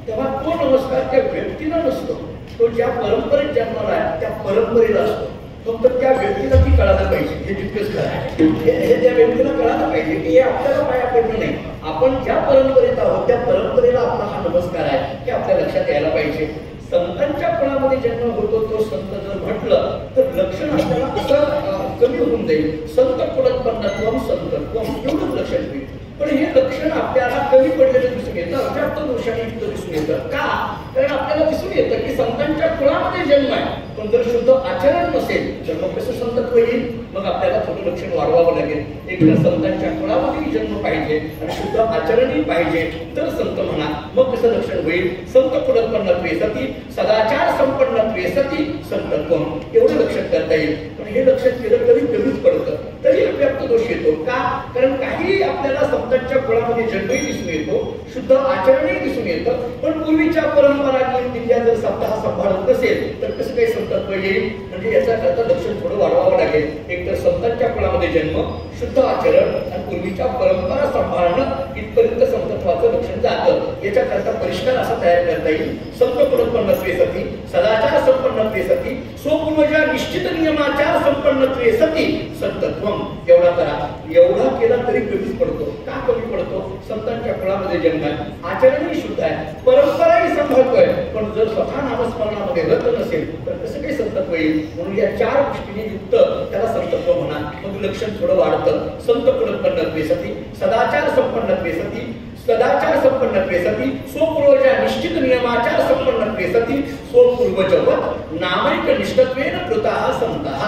तेव्हा तो नमस्कार त्या व्यक्तीला नसतो. तो ज्या परंपरेत जन्माला आहे त्या परंपरेला असतो. फक्त त्या व्यक्तीला ती कळायला पाहिजे हे तितकंच खरं आहे. हे त्या व्यक्तीला कळायला पाहिजे की हे आपल्याला पाया पडलं नाही. आपण ज्या परंपरेत आहोत त्या परंपरेला आपला हा नमस्कार आहे हे आपल्या लक्षात यायला पाहिजे. संतांच्या कुळामध्ये जन्म होतो तो संत जर म्हटलं तर लक्षण आपल्याला असं कमी होऊन जाईल. संत कुळत्पन्नत्वं संतत्वं एवढंच लक्षात येईल. पण हे लक्षण आपल्याला कमी पडलेलं दिसून येतं. अजाप्त दोषाने युक्त दिसून येतं. का? कारण आपल्याला दिसून येतं की संतांच्या कुळामध्ये जन्म आहे पण जर शुद्ध आचरण नसेल तर मग कसं संतत्व येईल. मग आपल्याला थोडं लक्षण वाढवावं लागेल. एक तर संतांच्या कुळामध्ये जन्म पाहिजे आणि शुद्ध आचरणही पाहिजे तर संत म्हणा. मग कसं लक्षण होईल. संत कुळत्पन्नत्वे सती सदाचार संपन्नत्वे सती संतत्वं एवढं लक्षात करता येईल. पण हे लक्षात केलं तरी कमीच पडतं. तरी अव्याप्त दोष येतो. का? कारण काही आपल्याला संतांच्या कुळामध्ये जन्मही दिसून येतो शुद्ध आचरणही दिसून येतं. पण पूर्वीच्या परंपरा तिथल्या जर सप्ताह सांभाळत नसेल तर कसं काही संतत्व येईल. म्हणजे याचा करता लक्षण थोडं वाढवावं लागेल. एक तर संतांच्या कुळामध्ये जन्म शुद्ध आचरण आणि पूर्वीच्या परंपरा सांभाळणं इथपर्यंत संतत्वाचं लक्षण जातं. याच्या करता परिष्कार असा तयार करता येईल. संत कुळत्पन्नत्वे सती सदाचार संपन्नत्वे सती स्वपूर्वजा निश्चित नियमाचार संपन्नत्वे सती संतत्वं एवढा करा. एवढा केला तरी कमीच पडतो. का कमी पडतो? संतांच्या कुळामध्ये जन्म आहे आचरणही शुद्ध आहे परंपराही सांभाळतोय पण जर स्वतः नामस्मरणामध्ये रत नसेल तर कसं काही संतत्व येईल. म्हणून या 4 गोष्टींनी युक्त त्याला संतत्व म्हणा. मग लक्षण थोडं वाढतं. संत कुळत्पन्नत्वे सती सदाचार संपन्नत्वे सती सदाचार संपन्नत्वे सती स्वपूर्वजा निश्चित नियमाचार संपन्नत्वे सती स्वपूर्वजवत नामैक निष्ठत्वेन कृताः संताः.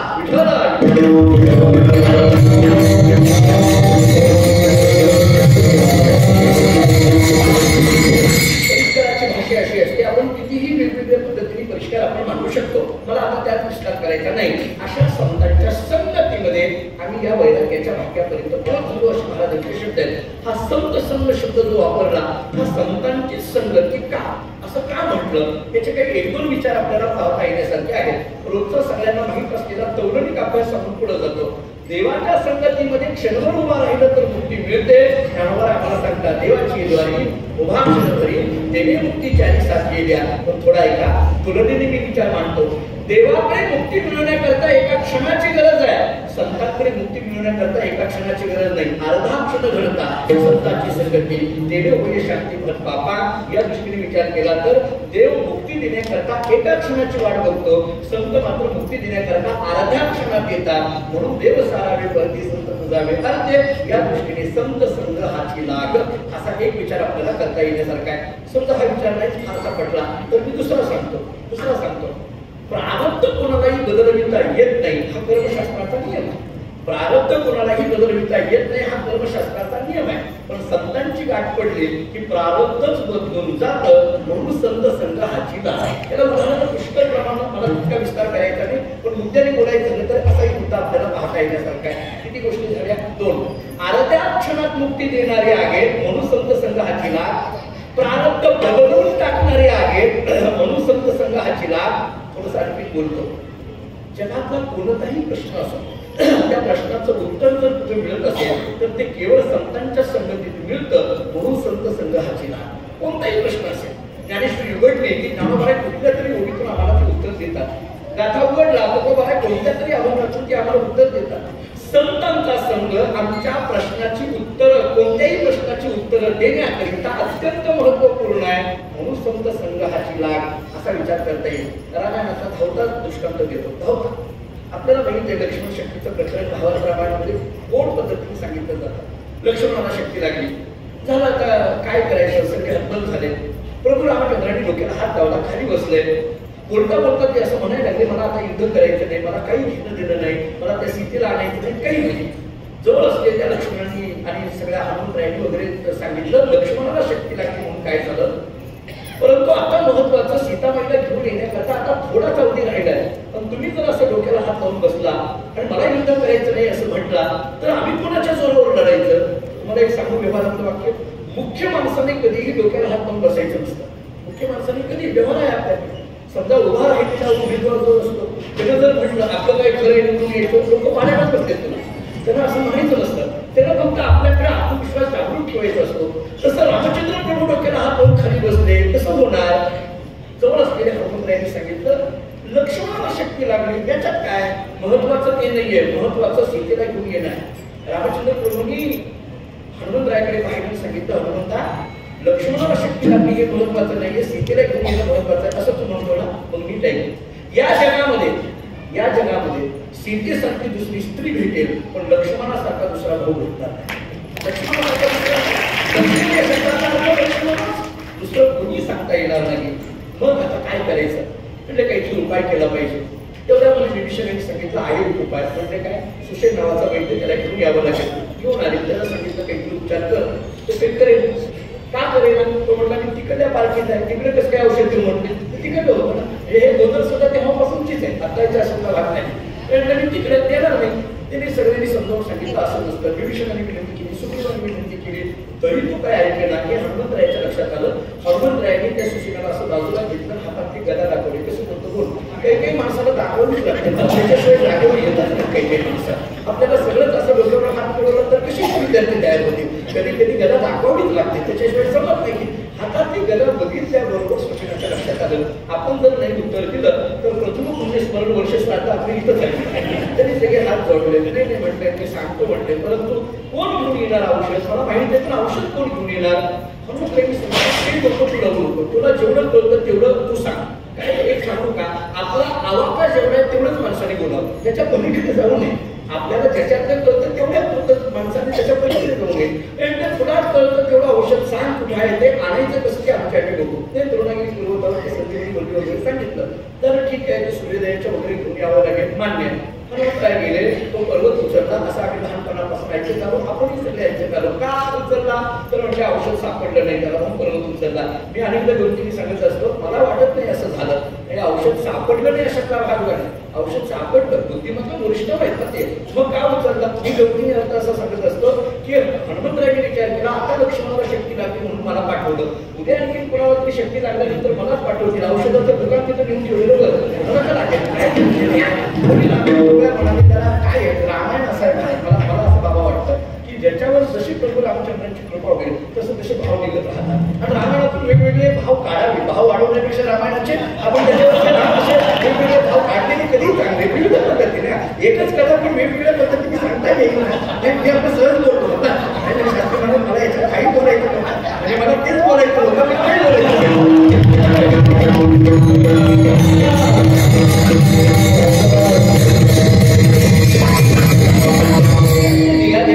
परिष्काराची भाषा अशी असते. आपण कितीही वेगवेगळ्या पद्धतीने परिष्कार आपण मांडू शकतो. मला आता त्यात विस्तार करायचा नाही. अशा संतांच्या संगतीमध्ये आम्ही या वैराग्याच्या वाक्यापर्यंत पोहोचलो असे महाराजांचे शब्द आहेत. हा संत संग शब्द जो वापरला हा संतांची संगती का असं का म्हटलं याचे काही 1-2 विचार आपल्याला पाहता येण्यासारखे आहेत. रोजचा सगळ्यांना माहीत असलेला तौलनिक अभ्यास सांगून पुढे जातो. देवाच्या संगतीमध्ये क्षणभर उभा राहिलं तर मुक्ती मिळते. त्यावर आम्हाला सांगतात देवाची द्वारी उभा क्षणभरी देवी मुक्तीची आणि साथ गेल्या. पण थोडा ऐका, तुलनेने मी विचार मांडतो. देवाकडे मुक्ती मिळवण्याकरता एका क्षणाची गरज आहे, संतांकडे मुक्ती मिळवण्याकरता एका क्षणाची गरज नाही. अर्धा क्षण घडता संतांची संगती देव होय शांती भट बापा. या दृष्टीने विचार केला तर देव मुक्ती देण्याकरता एका क्षणाची वाट बघतो, संत मात्र मुक्ती देण्याकरता अर्ध्या क्षणात येतात. म्हणून देव सारावे परती संत तुझावे अर्धे. या दृष्टीने संत संग हाची लाग असा एक विचार आपल्याला करता येण्यासारखा आहे. समजा हा विचार नाही फारसा पटला तर मी दुसरा सांगतो. प्रारब्ध कोणालाही बदलविता येत नाही हा कर्मशास्त्राचा नियम आहे. प्रारब्ध कोणालाही बदलविता येत नाही हा कर्मशास्त्राचा नियम आहे. पण संतांची गाठ पडली की प्रारब्धच बदलून जातं. म्हणून संत संघ हाची लाग. त्याला म्हणाला पुष्कळ प्रमाणात मला इतका विस्तार करायचा नाही, पण मुद्द्याने बोलायचं झालं तर असाही मुद्दा आपल्याला पाहता येण्यासारखा आहे. किती गोष्टी झाल्या? 2. अर्ध्या क्षणात मुक्ती देणारे आहेत म्हणून संत संघ हाची लाग. प्रारब्ध बदलून टाकणारे आहेत म्हणून संत संघ हाची लाग. थोडंसं आणखी बोलतो. जगातला कोणताही प्रश्न असो, त्या प्रश्नाचं उत्तर जर कुठे मिळत असेल तर ते केवळ संतांच्या संगतीत मिळतं. म्हणून संत संघ हाची लाग. कोणताही प्रश्न असेल, ज्ञानेश्वरी उघडले की ज्ञानोबाई कुठल्या तरी ओळीतून आम्हाला ते उत्तर देतात. गाथा उघडला तर बाबा कोणत्या तरी अभंगातून ते आम्हाला उत्तर देतात. संतांचा संघ आमच्या प्रश्नाची उत्तर, कोणत्याही प्रश्नाची उत्तरं देण्याकरिता अत्यंत महत्वपूर्ण आहे. म्हणून संत संघ हाची लाग असा विचार करता येईल. रामायणाचा धावता दृष्टांत देतो. धावता आपल्याला माहिती आहे, लक्ष्मण शक्तीचं प्रकरण भावार्थ रामायणामध्ये गोड पद्धतीने सांगितलं जातं. लक्ष्मणाला शक्ती लागली, झाला आता काय करायचं, सगळे हतबल झाले. प्रभू रामचंद्रांनी डोक्याला हात लावला, खाली बसले. बोलता बोलता ते असं म्हणायला लागले, मला आता युद्ध करायचं नाही, मला काही घेणं देणं नाही, मला त्या सीतेला आणायचं नाही, काही नाही. जवळ असलेल्या लक्ष्मणांनी आणि सगळ्या हनुमंतरायांनी वगैरे सांगितलं लक्ष्मणाला शक्ती लागली म्हणून काय झालं. परंतु आता महत्वाचं सीताबाईला घेऊन येण्याकरता आता थोडाच अवधी राहिलाय. पण तुम्ही जर असं डोक्याला हात लावून बसला आणि मला युद्ध करायचं नाही असं म्हटला तर आम्ही कोणाच्या जोरावर लढायचं. तुम्हाला एक सांगू व्यवहारातलं वाक्य, मुख्य माणसाने कधीही डोक्याला हात लावून बसायचं नसतं. मुख्य माणसाने कधी व्यवहार आहे आपल्याकडे. समजा उभा राहायचा उमेदवार जो असतो त्यानं जर म्हटलं आपलं काय खरं निवडून यायचं, लोक पाण्यात बसतात तुला. त्यांना असं म्हणायचं नसतं. त्यांना फक्त आपल्याकडे आत्मविश्वास जागृत ठेवायचा असतो. तसं रामचंद्र प्रभू डोक्याला हात लावून खाली बसले, कसं होणार. जवळ असलेल्या हनुमंतरायांनी सांगितलं लक्ष्मणाला शक्ती लागली, याच्यात काय महत्वाचं ते नाहीये, महत्वाचं सीतेला घेऊन येणार. रामचंद्र प्रभूंनी हनुमंतरायाकडे पाहिजे सांगितलं, हनुमंता लक्ष्मणाला शक्ती लागली हे महत्वाचं नाहीये, सीतेला घेऊन येणं महत्वाचं आहे. असं तू म्हणतो ना, मग मी ऐक. या जगामध्ये सीतेसारखी दुसरी स्त्री भेटेल पण लक्ष्मणासारखा दुसरा भाऊ भेटणार नाही. दुसरं कोणी सांगता येणार नाही. मग आता काय करायचं म्हणजे काहीतरी उपाय केला पाहिजे. तेवढ्या मला विभीषणाने सांगितलं आहे उपाय. म्हणजे काय, सुषेण नावाचा वैद्य त्याला घेऊन यावं लागेल. घेऊन आले, त्याला सांगितलं काहीतरी उपचार कर. तो काही करेल का करेल. तो म्हटला मी तिकडल्या पार्टीत आहे, तिकडे कसं काय औषध देऊ म्हटले. तिकडे होतं ना, हे गोदर सुद्धा तेव्हापासूनचीच आहे, आताच्या अशातला भाग नाही. मी तिकडे देणार नाही. त्यांनी सगळ्यांनी समजावून सांगितलं असं नसतं. विभीषणाने विनंती केली, सुग्रीवाने विनंती केली, तरी तू काय ऐकला. की हनुमंतरायाच्या लक्षात आलं. हनुमंतरायांनी त्या सुशिकाला असं बाजूला घेतलं, हातात ती गदा दाखवली. कसं करतो बोल, काही माणसाला दाखवलीच लागते, त्याच्याशिवाय जागेवर येतात नाही काही माणसं. आपल्याला सगळंच असं डोक्यावर हात फिरवलं तर कशी विद्यार्थी तयार होते. कधी कधी गदा दाखवलीच लागते, त्याच्याशिवाय समजत नाही. की हातात ती गदा बघितल्याबरोबर सुशिकाच्या लक्षात आलं आपण जर नाही उत्तर दिलं तर प्रथम पुण्य स्मरण वर्ष श्राद्ध आपली इथंच आहे. त्यांनी सगळे हात जोडले. नाही म्हटले, मी सांगतो म्हटले, परंतु कोण घेऊन येणार औषध मला माहिती आहे, पण औषध कोण घेऊन येणार. म्हणून तुला जेवढं कळतं तेवढं तू सांग. काय एक सांगू का, आपला आवाका जेवढा आहे तेवढंच माणसाने बोलावं, त्याच्या पलीकडे जाऊ नये. आपल्याला ज्याच्यातलं कळतं तेवढ्या माणसाने त्याच्या पलीकडे जाऊ नये. थोडाच कळतं तेवढं औषध सांग कुठे आहे ते आणायचं कसं ते आमच्याकडे बघू. ते द्रोणागिरी पूर्वतावर ते संजीवनी बोलली वगैरे सांगितलं. तर ठीक आहे, ते सूर्योदयाच्या वगैरे घेऊन यावं लागेल, मान्य. काय गेले, तो पर्वत उचलला. असा आम्ही लहानपणापासून ऐकत आलो, आपणही सगळे ऐकत आलो. का उचलला तर म्हणजे औषध सापडलं नाही त्याला, मग पर्वत उचलला. मी अनेकदा गमतीने सांगत असतो, मला वाटत नाही असं झालं. हे औषध सापडलं नाही अशा का भाग नाही, औषध सापडलं. बुद्धिमत्ता वरिष्ठ आहेत ना ते, मग का उचलला. मी गमतीने अर्थ असं सांगत असतो की हनुमंतरायाने विचार केला, आता लक्ष्मणाला शक्ती लागली म्हणून मला पाठवलं. उद्या आणखी कोणावर तरी शक्ती लागल्यानंतर मलाच पाठवतील. औषधाचं दुकान तिथं घेऊन ठेवलेलं बरं, मला का लागेल म्हणाले. त्याला काय रामायण असायला मला असं बाबा वाटतं की ज्याच्यावर जशी प्रभू रामचंद्रांची कृपा होईल तसं तसे भाव निघत राहतात आणि रामायणातून वेगवेगळे भाव काढावे. भाव वाढवण्यापेक्षा रामायणाचे आपण त्याच्यावर वेगवेगळे भाव काढलेले कधी चांगले विविध पद्धतीने एकच कथा पण वेगवेगळ्या पद्धतीने सांगता येईल ना. मी आपण सहज बोलतो मला याच्यात काही बोलायचं नव्हतं आणि मला तेच बोलायचं होतं मी काय बोलायचं.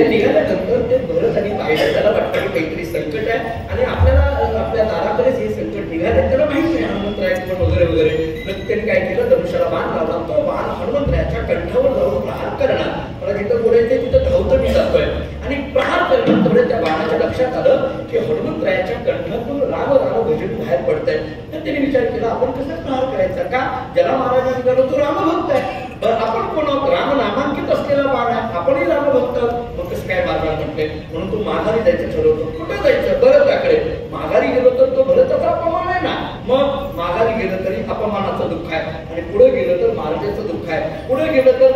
निघाल्यानंतर ते भरत आणि पाहिलं त्याला वाटतं की काहीतरी संकट आहे आणि आपल्याला आपल्या दाराकडेच हे संकट निघाले त्याला माहित नाही हनुमंतरायाचं वगैरे वगैरे. त्याने काय केलं धनुष्याला बाण लावला. तो बाण हनुमंतरायाच्या कंठावर जाऊन प्रहार करणार. मला जिथं बोलायचं तिथं धावतं मी जातोय आणि प्रहार करणार. तेवढे त्या बाणाच्या लक्षात आलं की हनुमंतरायाच्या कंठातून राम राम भजन बाहेर पडतंय. तर त्याने विचार केला आपण कसं प्रहार करायचा का ज्याला महाराजांनी निघालो तो रामभक्त आहे. आपण कोण आहोत राम नामांकित असलेला बाण आहे आपणही रामभक्त. मग कसं काय मारणार म्हटले म्हणून तो माघारी जायचं ठरवतो. कुठं जायचं भरताकडे. माघारी गेलो तर तो भरताचा अपमान आहे ना. मग माघारी गेलं तरी अपमानाचं दुःख आहे आणि पुढे गेलं तर महाराजाचं दुःख आहे. पुढे गेलं तर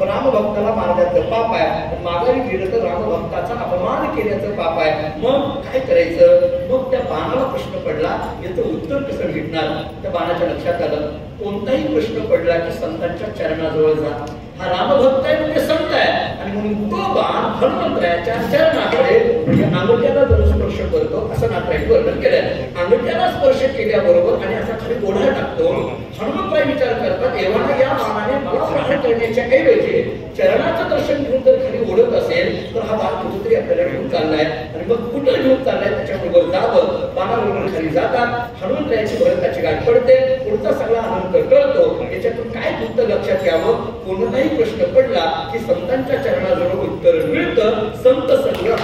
रामभक्ताला महाराजाचं पाप आहे. माघारी गेलं तर रामभक्ताचा अपमान केल्याचं पाप आहे. मग काय करायचं. मग त्या बाणाला प्रश्न पडला याचं उत्तर कसं भेटणार. त्या बाणाच्या लक्षात आलं कोणताही प्रश्न पडला की संतांच्या चरणाजवळ जा. हा रामभक्त आहे म्हणजे संत आहे आणि म्हणून तो बाण हनुमंतरायाच्या चरणाकडे म्हणजे अंगठ्याला जर स्पर्श करतो असं नाथरायांनी वर्णन केलंय. अंगठ्याला स्पर्श केल्याबरोबर आणि असा खाली ओढा टाकतो. हनुमंतराय विचार करतात एव्हा या बाणाने मला प्रहार करण्याच्या ऐवजी चरणाचं दर्शन घेऊन जर खाली ओढत असेल तर हा बाण कुठेतरी आपल्याला घेऊन चाललाय आणि मग कुठं घेऊन चाललाय त्याच्याबरोबर जावं. बाणाबरोबर खाली जातात. हनुमंतरायाची भरताची गाठ पडते. पुढचा सगळा आनंद कळतो. याच्यातून काय फक्त लक्षात घ्यावं कोणताही प्रश्न पडला की संतांच्या चरणाजवळ उत्तर मिळतं. संत संग्रह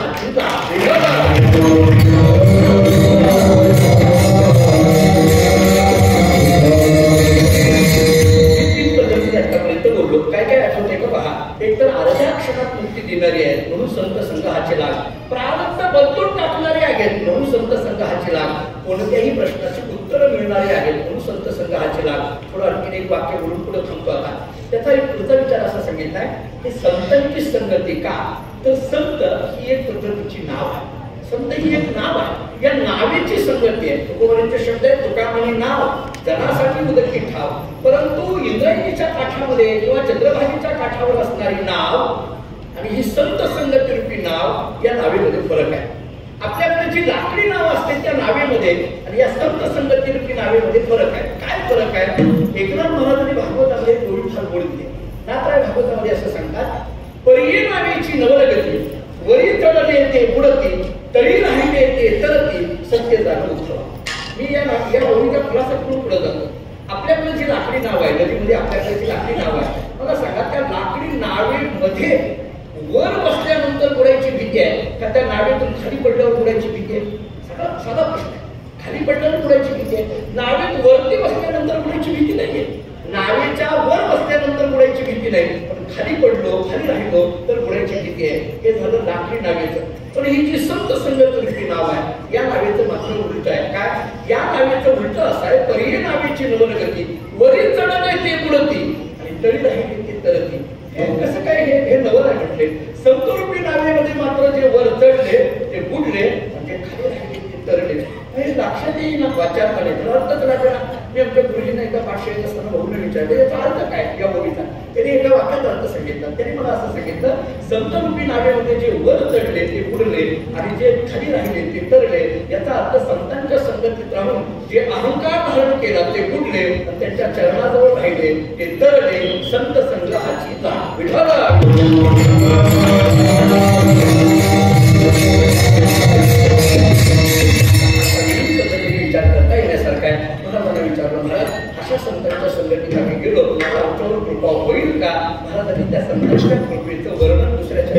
बोललो काय काय आठवते का पहा. एक तर अर्ध्या क्षणात मुक्ती देणारी आहे म्हणून संत संग्रहाचे लाभ. प्रारब्ध बदलून टाकणारे आहेत म्हणून संत संग्रहाचे लाभ. कोणत्याही प्रश्नाची उत्तर मिळणारे आहेत म्हणून संत संग्रहाचे लाभ. थोडं आणखीन एक वाक्य बोलून पुढे थांबतो आता. त्याचा एक पुढचा विचार असा सांगितलाय की संतांची संगती का तर संत ही एक पद्धतीची नाव आहे. संत ही एक नाव आहे. या नावेची संगती आहे. तुकोबारांचे शब्द आहे तुका म्हणे नाव जनासाठी उदकी ठाव. परंतु इंद्रायणीच्या काठामध्ये किंवा चंद्रभागेच्या काठावर असणारी नाव आणि ही संत संगती रूपी नाव या नावेमध्ये फरक आहे. आपल्याकडे जी लाकडी नाव असते त्या नावेमध्ये आणि या संत संगती रूपी नावेमध्ये फरक आहे. काय फरक आहे. एकनाथ महाराजांनी भागवतामध्ये गोविंद बोलते. नाथराय भागवतामध्ये असं सांगतात परी नावेची नवलगती वरी चढले ते बुडती तळी राहिले ते तरती सत्य जाणून उत्सव. मी या ओळीचा खुलासा करून पुढे जातो. आपल्याकडे जी लाकडी नाव आहे नदीमध्ये आपल्याकडे जी लाकडी नाव आहे मला सांगा त्या लाकडी नावेमध्ये वर बसल्यानंतर बुडायची भीती आहे का त्या नावेतून खाली पडल्यावर बुडायची भीती आहे. सगळा साधा प्रश्न आहे. खाली पडल्यावर बुडायची भीती आहे. नावेत वरती बसल्यानंतर बुडायची भीती नाहीये. नावेच्या वर बसल्यानंतर बुडायची भीती नाही पण खाली पडलो खाली राहिलो तर बुडायची भीती आहे. हे झालं लाकडी नावेचं. पण ही जी संत संगत रूपी नाव आहे या नावेचं मात्र उलट आहे. काय या नावेचं उलट असं आहे परी नावेची नवलगती वरी चढले ते बुडती आणि तळी राहिली ते तरती. हे कसं काय हे नवल आहे म्हटले. संतरूपी नावेमध्ये मात्र जे वर चढले ते बुडले म्हणजे खाली राहिले ते तरले. हे लक्षात येईल वाचारपणे अर्थच लागला. मी आमच्या गुरुजींना एका पाठशाळेत असताना भाऊने विचारले याचा अर्थ काय या ओळीचा. त्यांनी एका वाक्यात अर्थ सांगितला. त्यांनी मला असं सांगितलं संतरूपी नावेमध्ये जे वर चढले ते बुडले आणि जे खाली राहिले ते तरले याचा अर्थ संतांच्या संगतीत राहून जे अहंकार धारण केला ते बुडले आणि त्यांच्या चरणाजवळ राहिले ते तरले. संत संग्रहाची जाण विठ्ठला. विचार करता येण्यासारखा आहे. मला विचारलं महाराज अशा संतांच्या संगतीत आम्ही गेलो आमच्यावर कृपा होईल का. महाराजांनी त्या संतांच्या कृपेचं वर्णन दुसऱ्याच्या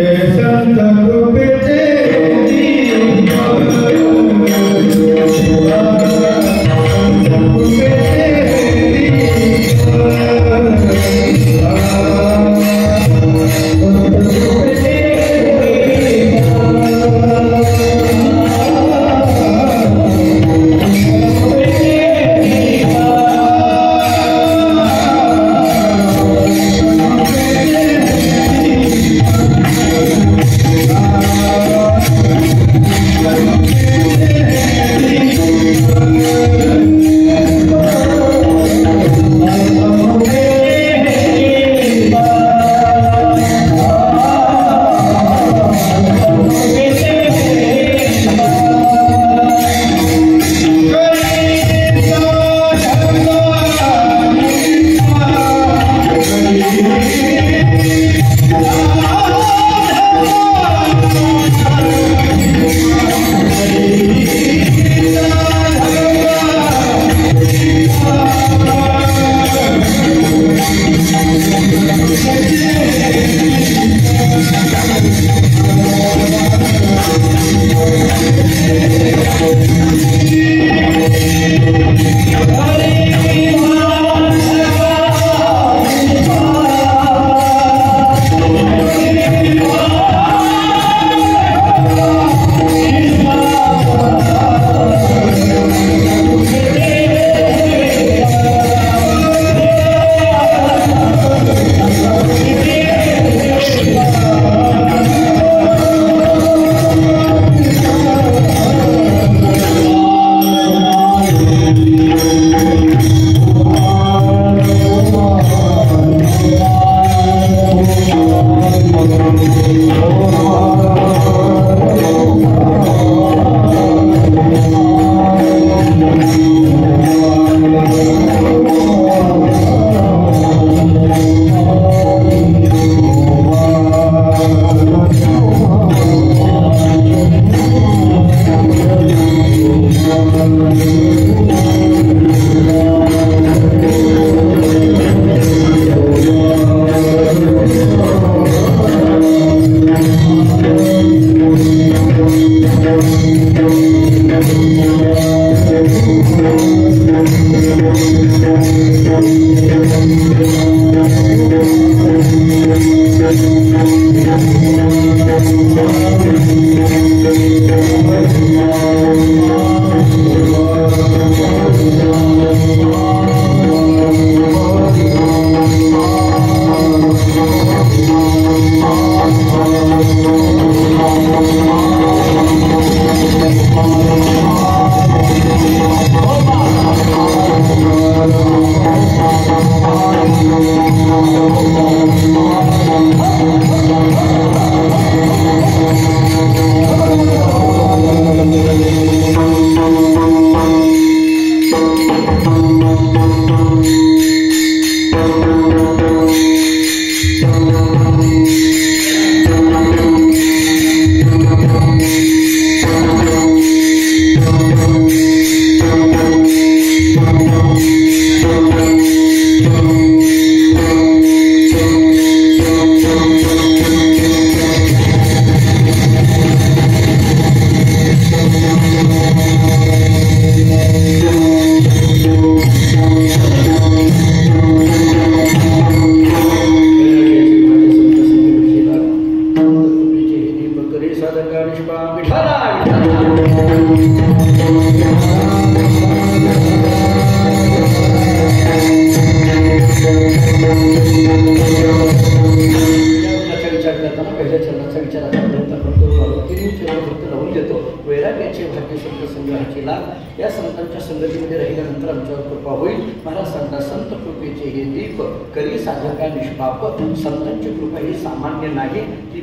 या संतांच्या संगतीमध्ये राहिल्यानंतर आमच्यावर कृपा होईल. महाराज सांगता संत कृपेचे हे दीप करी साधका निष्पाप. संतांची कृपा ही सामान्य नाही, ती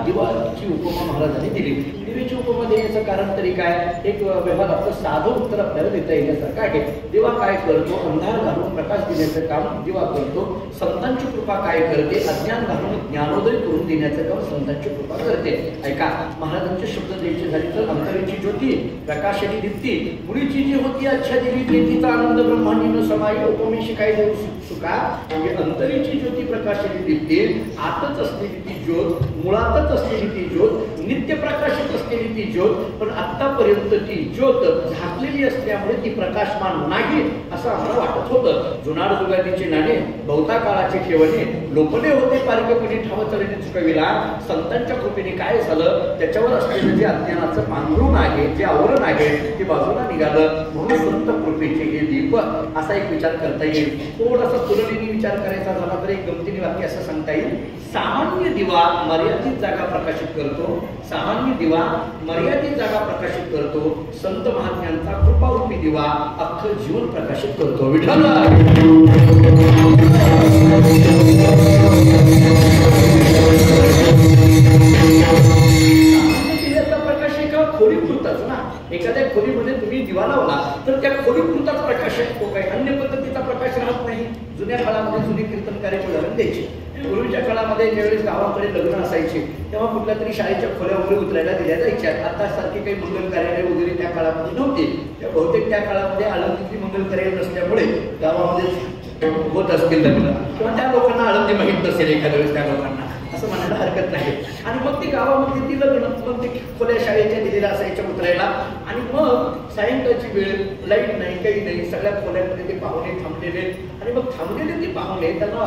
दिवाची उपमा महाराजांनी दिली. दिव्याची उपमा देण्याचं कारण तरी काय, एक व्यवहार आपलं साधं उत्तर आपल्याला देता येण्यासारखं आहे. दिवा काय करतो, अंधार घालून प्रकाश देण्याचं काम दिवा करतो. संतांची कृपा काय करते, अज्ञान घालून ज्ञानोदय करून देण्याचं काम संतांची कृपा करते. ऐका, महाराजांचे शब्द द्यायचे झाले तर अंतरेची ज्योती प्रकाशाची दीप्ती मुळीची जी होती अच्छा दिली प्रीतीचा आनंद ब्रह्मांडी न समाय उपमेशी काय देऊ सुका. म्हणजे अंतरीची ज्योती प्रकाशाची दीप्ती, आतच असलेली ती ज्योत, मुळातच असलेली ती ज्योत, नित्य प्रकाशित असलेली ती ज्योत, पण आतापर्यंत ती ज्योत झाकलेली असल्यामुळे ती प्रकाशमान नाही असं आम्हाला वाटत होतं. जुनाड जुगातीचे नाणे बहुता काळाचे ठेवणे लोपले होते पारकपणी ठाव चढणे चुकविला. संतांच्या कृपेने काय झालं, त्याच्यावर असलेलं जे अज्ञानाचं पांघरून आहे, जे आवरण आहे, ते बाजूला निघालं. म्हणून संत कृपेचे हे दीप असा एक विचार करता येईल. थोडासा तुलनेने विचार करायचा झाला तर एक गमतीने वाक्य असं सांगता येईल, सामान्य दिवा मर्यादित जागा प्रकाशित करतो. सामान्य दिवा मर्यादित जागा प्रकाशित करतो. संत महात्म्यांचा कृपारूपी दिवा अख्खं जीवन प्रकाशित करतो. विठ्ठल खोलीपुरताच ना. एखाद्या खोलीमध्ये तुम्ही दिवा लावला तर त्या खोलीपुरताच प्रकाश असतो, काही अन्य पद्धतीचा प्रकाश राहत नाही. जुन्या काळामध्ये जुनी कीर्तनकार्याचे उदाहरण द्यायचे. पूर्वीच्या काळामध्ये ज्यावेळेस गावाकडे लग्न असायचे तेव्हा कुठल्या तरी शाळेच्या खोल्या वगैरे उतरायला दिल्या जायच्या. आता सारखी काही मंगल कार्यालय वगैरे त्या काळामध्ये नव्हते. त्या बहुतेक त्या काळामध्ये आळंदीतली मंगल कार्यालय नसल्यामुळे गावामध्ये होत असतील लग्न किंवा त्या लोकांना आळंदी माहीत नसेल एखाद्या वेळेस त्या लोकांना असं म्हणायला हरकत नाही आणि मग ती गावामध्ये ती लग्न मग ते खोल्या शाळेच्या दिलेल्या असायच्या उतरायला आणि मग सायंकाळची वेळ लाईट नाही काही नाही सगळ्या खोल्यांमध्ये ते पाहुणे थांबलेले आणि मग थांबलेले ते पाहुणे त्यांना